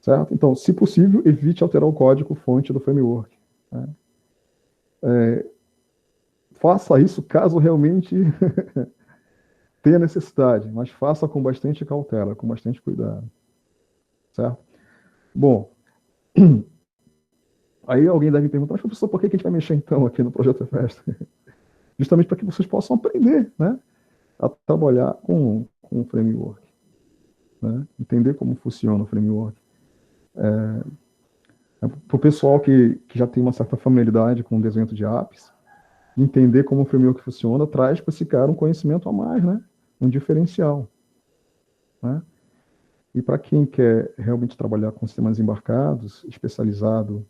certo? Então, se possível, evite alterar o código-fonte do framework. Né? Faça isso caso realmente tenha necessidade, mas faça com bastante cautela, com bastante cuidado, certo? Bom, aí alguém deve me perguntar, mas professor, por que a gente vai mexer então aqui no Projeto Festa? Justamente para que vocês possam aprender, né, a trabalhar com o framework, né, entender como funciona o framework. Para o pessoal que já tem uma certa familiaridade com o desenho de apps, entender como o framework funciona traz para esse cara um conhecimento a mais, né, um diferencial, né? E para quem quer realmente trabalhar com sistemas embarcados, especializado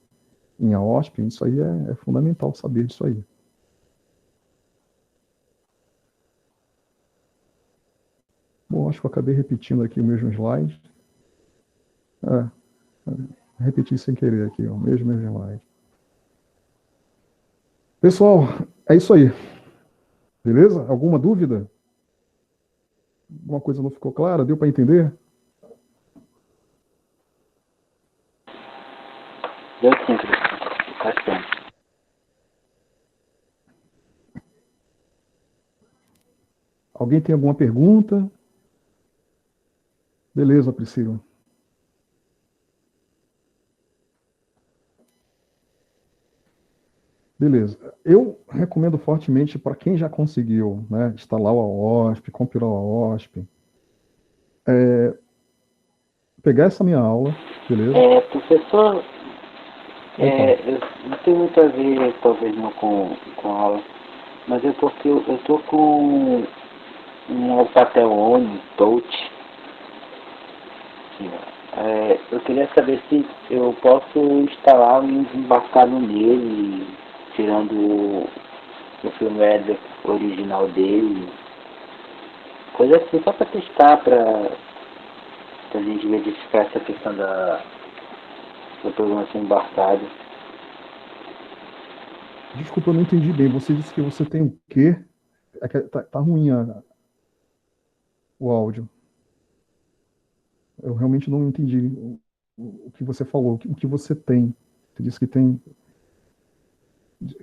em AOSP, isso aí é fundamental saber disso aí. Bom, acho que eu acabei repetindo aqui o mesmo slide. Repeti sem querer aqui, o mesmo slide. Pessoal, é isso aí. Beleza? Alguma dúvida? Alguma coisa não ficou clara? Deu para entender? Deu sim, professor. Bastante. Alguém tem alguma pergunta? Beleza, Priscila. Beleza. Eu recomendo fortemente para quem já conseguiu, né, instalar o AOSP, compilar o AOSP, pegar essa minha aula, beleza? Professor, Opa. eu não tenho muito a ver, talvez não com a aula, mas é porque eu tô com um Alcatel One Touch. Eu queria saber se eu posso instalar um embarcado nele, tirando o firmware original dele. Coisa assim, só para testar, para a gente verificar essa questão da programação embarcada. Desculpa, eu não entendi bem. Você disse que você tem o quê? É que tá ruim o áudio. Eu realmente não entendi o que você falou, o que você tem. Você disse que tem.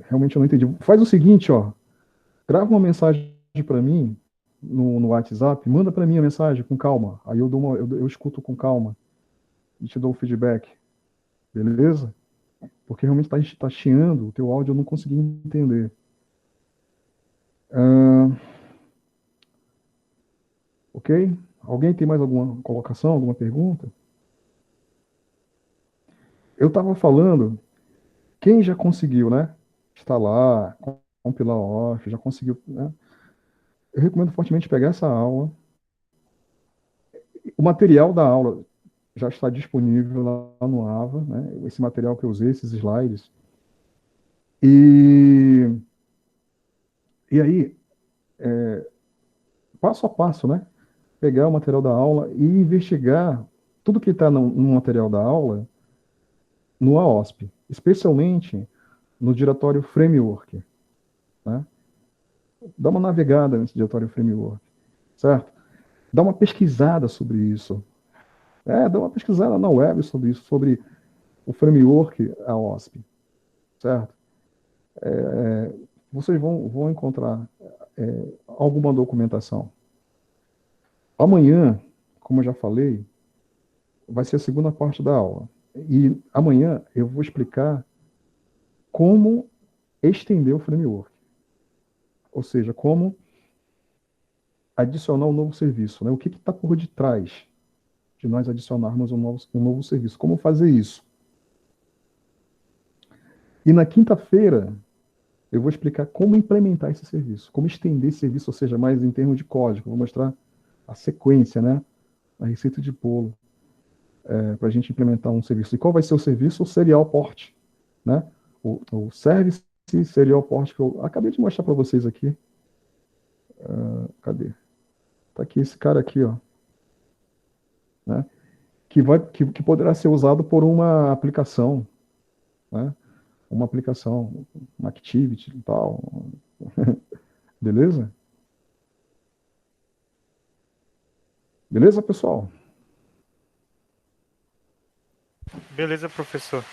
Realmente eu não entendi. Faz o seguinte, ó. Grava uma mensagem para mim no WhatsApp, manda para mim a mensagem com calma. Aí eu escuto com calma e te dou o feedback. Beleza? Porque realmente tá chiando o teu áudio, eu não consegui entender. Ok? Alguém tem mais alguma colocação, alguma pergunta? Eu estava falando, quem já conseguiu, né? Instalar, compilar o OFF, já conseguiu, né? Eu recomendo fortemente pegar essa aula. O material da aula já está disponível lá no AVA, né? Esse material que eu usei, esses slides. E aí, passo a passo, né? Pegar o material da aula e investigar tudo que está no material da aula no AOSP, especialmente no diretório Framework, né? Dá uma navegada nesse diretório Framework, certo? Dá uma pesquisada sobre isso. Dá uma pesquisada na web sobre isso, sobre o framework AOSP, certo? Vocês vão encontrar alguma documentação. Amanhã, como eu já falei, vai ser a segunda parte da aula. E amanhã eu vou explicar como estender o framework. Ou seja, como adicionar um novo serviço, né? O que está por detrás de nós adicionarmos um novo serviço? Como fazer isso? E na quinta-feira, eu vou explicar como implementar esse serviço, como estender esse serviço, ou seja, mais em termos de código. Vou mostrar a sequência, né? A receita de bolo para a gente implementar um serviço. E qual vai ser o serviço? O Serial Port, né? O Service Serial Port que eu acabei de mostrar para vocês aqui. Cadê? Tá aqui esse cara aqui, ó, né? Que poderá ser usado por uma aplicação, né? Uma aplicação, uma activity e tal. Beleza? Beleza, pessoal? Beleza, professor.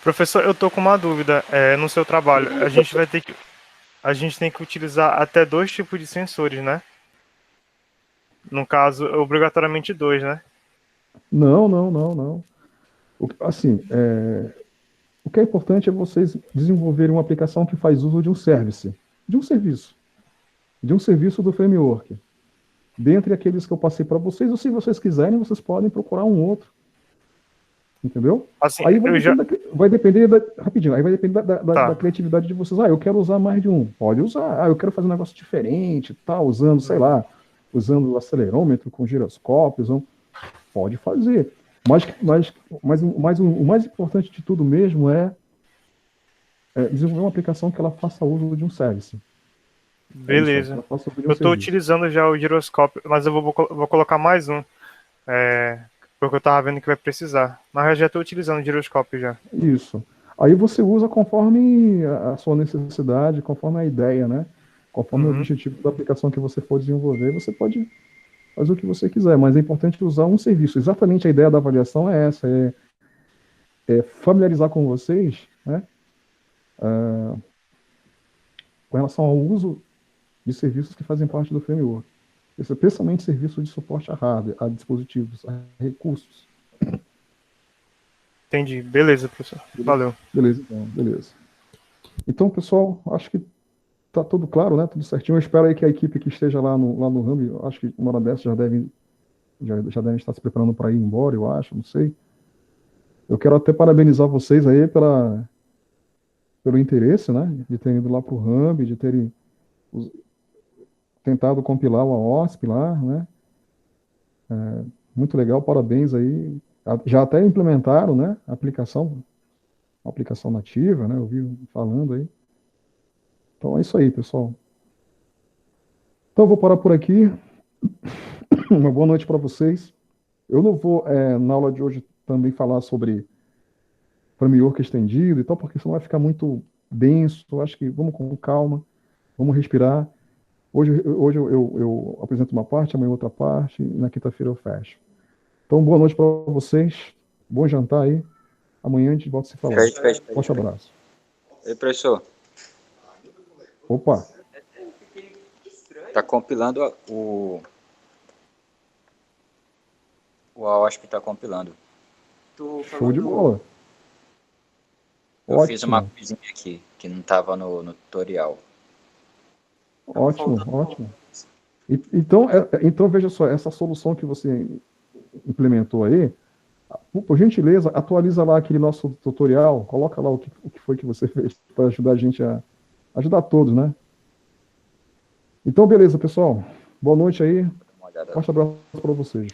Professor, eu tô com uma dúvida. No seu trabalho, a gente tem que utilizar até 2 tipos de sensores, né? No caso, obrigatoriamente 2, né? Não, não, não, não. Assim, o que é importante é vocês desenvolverem uma aplicação que faz uso de um service, de um serviço do framework. Dentre aqueles que eu passei para vocês, ou se vocês quiserem, vocês podem procurar um outro. Entendeu? Assim, Aí vai eu já, depender vai depender rapidinho, aí vai depender Tá. da criatividade de vocês. Eu quero usar mais de um. Pode usar. Eu quero fazer um negócio diferente, tá? Usando, sei lá, usando o acelerômetro com giroscópios. Pode fazer. Mas o mais importante de tudo mesmo é desenvolver uma aplicação que ela faça uso de um service. Beleza. Ela faça uso de um Eu estou serviço. utilizando já o giroscópio, mas eu vou colocar mais um. Porque eu tava vendo que vai precisar. Mas eu já estou utilizando o giroscópio já. Isso. Aí você usa conforme a sua necessidade, conforme a ideia, né? Conforme o objetivo da aplicação que você for desenvolver, você pode fazer o que você quiser, mas é importante usar um serviço. Exatamente a ideia da avaliação é essa, é familiarizar com vocês, né? Com relação ao uso de serviços que fazem parte do framework. Especialmente serviços de suporte a hardware, a dispositivos, a recursos. Entendi. Beleza, professor. Valeu. Beleza, então, beleza. Então, pessoal, acho que tá tudo claro, né? Tudo certinho. Eu espero aí que a equipe que esteja lá no Rambi, acho que uma hora dessa já devem estar se preparando para ir embora, eu acho, não sei. Eu quero até parabenizar vocês aí pelo interesse, né? De terem ido lá para o Rambi, de terem tentado compilar o AOSP lá, né? Muito legal, parabéns aí. Já até implementaram, né? A aplicação nativa, né? Eu vi falando aí. Então é isso aí, pessoal. Então eu vou parar por aqui. Uma boa noite para vocês. Eu não vou, na aula de hoje, também falar sobre framework estendido e tal, porque senão vai ficar muito denso. Eu acho que vamos com calma, vamos respirar. Hoje eu apresento uma parte, amanhã outra parte, e na quinta-feira eu fecho. Então, boa noite para vocês. Bom jantar aí. Amanhã a gente volta a se falar. Forte abraço. Ei, professor. Opa. Tá compilando o AOSP está compilando. Show de bola. Eu fiz uma coisinha aqui que não estava no tutorial. Ótimo. Então, veja só, essa solução que você implementou aí, por gentileza, atualiza lá aquele nosso tutorial, coloca lá o que foi que você fez para ajudar a gente a ajudar todos, né? Então, beleza, pessoal. Boa noite aí. Forte abraço para vocês.